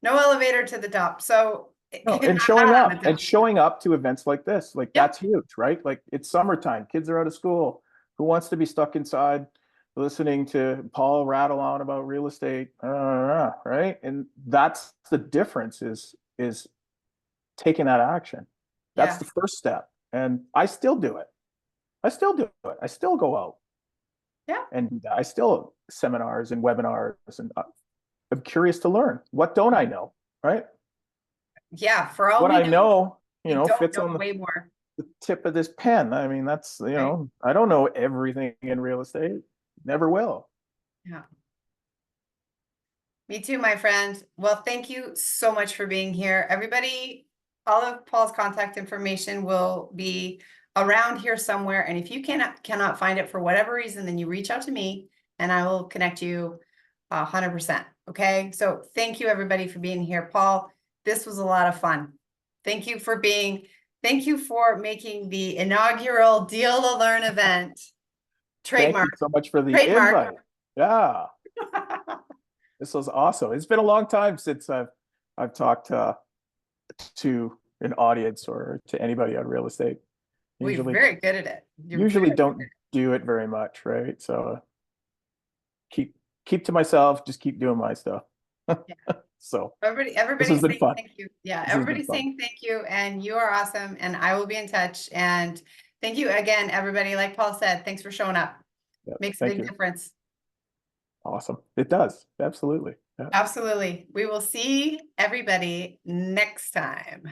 No elevator to the top. So No, not on the and top. showing up to events like this, like Yep. that's huge, right? Like it's summertime, kids are out of school. Who wants to be stuck inside listening to Paul rattle on about real estate, right? And that's the difference is taking that action. That's Yeah. the first step. And I still do it. I still do it. I still go out Yeah. and I still seminars and webinars, and I'm curious to learn. What don't I know, right? Yeah. For all What we I know, know, we don't fits know on way more. the tip of this pen. I mean, that's, Right. I don't know everything in real estate. Never will. Yeah. Me too, my friend. Well, thank you so much for being here. Everybody, all of Paul's contact information will be around here somewhere. And if you cannot find it for whatever reason, then you reach out to me and I will connect you 100%. Okay. So thank you everybody for being here. Paul, this was a lot of fun. Thank you for making the inaugural Deal to Learn event Thank you trademark. so much for the Trademark. invite. Yeah, this was awesome. It's been a long time since I've talked to an audience or to anybody on real estate. Well, you're Usually, very good at it. You're usually very don't do it very much, right? So keep to myself, just keep doing my stuff. So this has Everybody's been saying fun. thank you. Yeah, This has been everybody's fun. saying thank you, and you are awesome. And I will be in touch. And thank you again, everybody. Like Paul said, thanks for showing up. Yeah, Makes a thank big you. difference. Awesome. It does. Absolutely. Yeah. Absolutely. We will see everybody next time.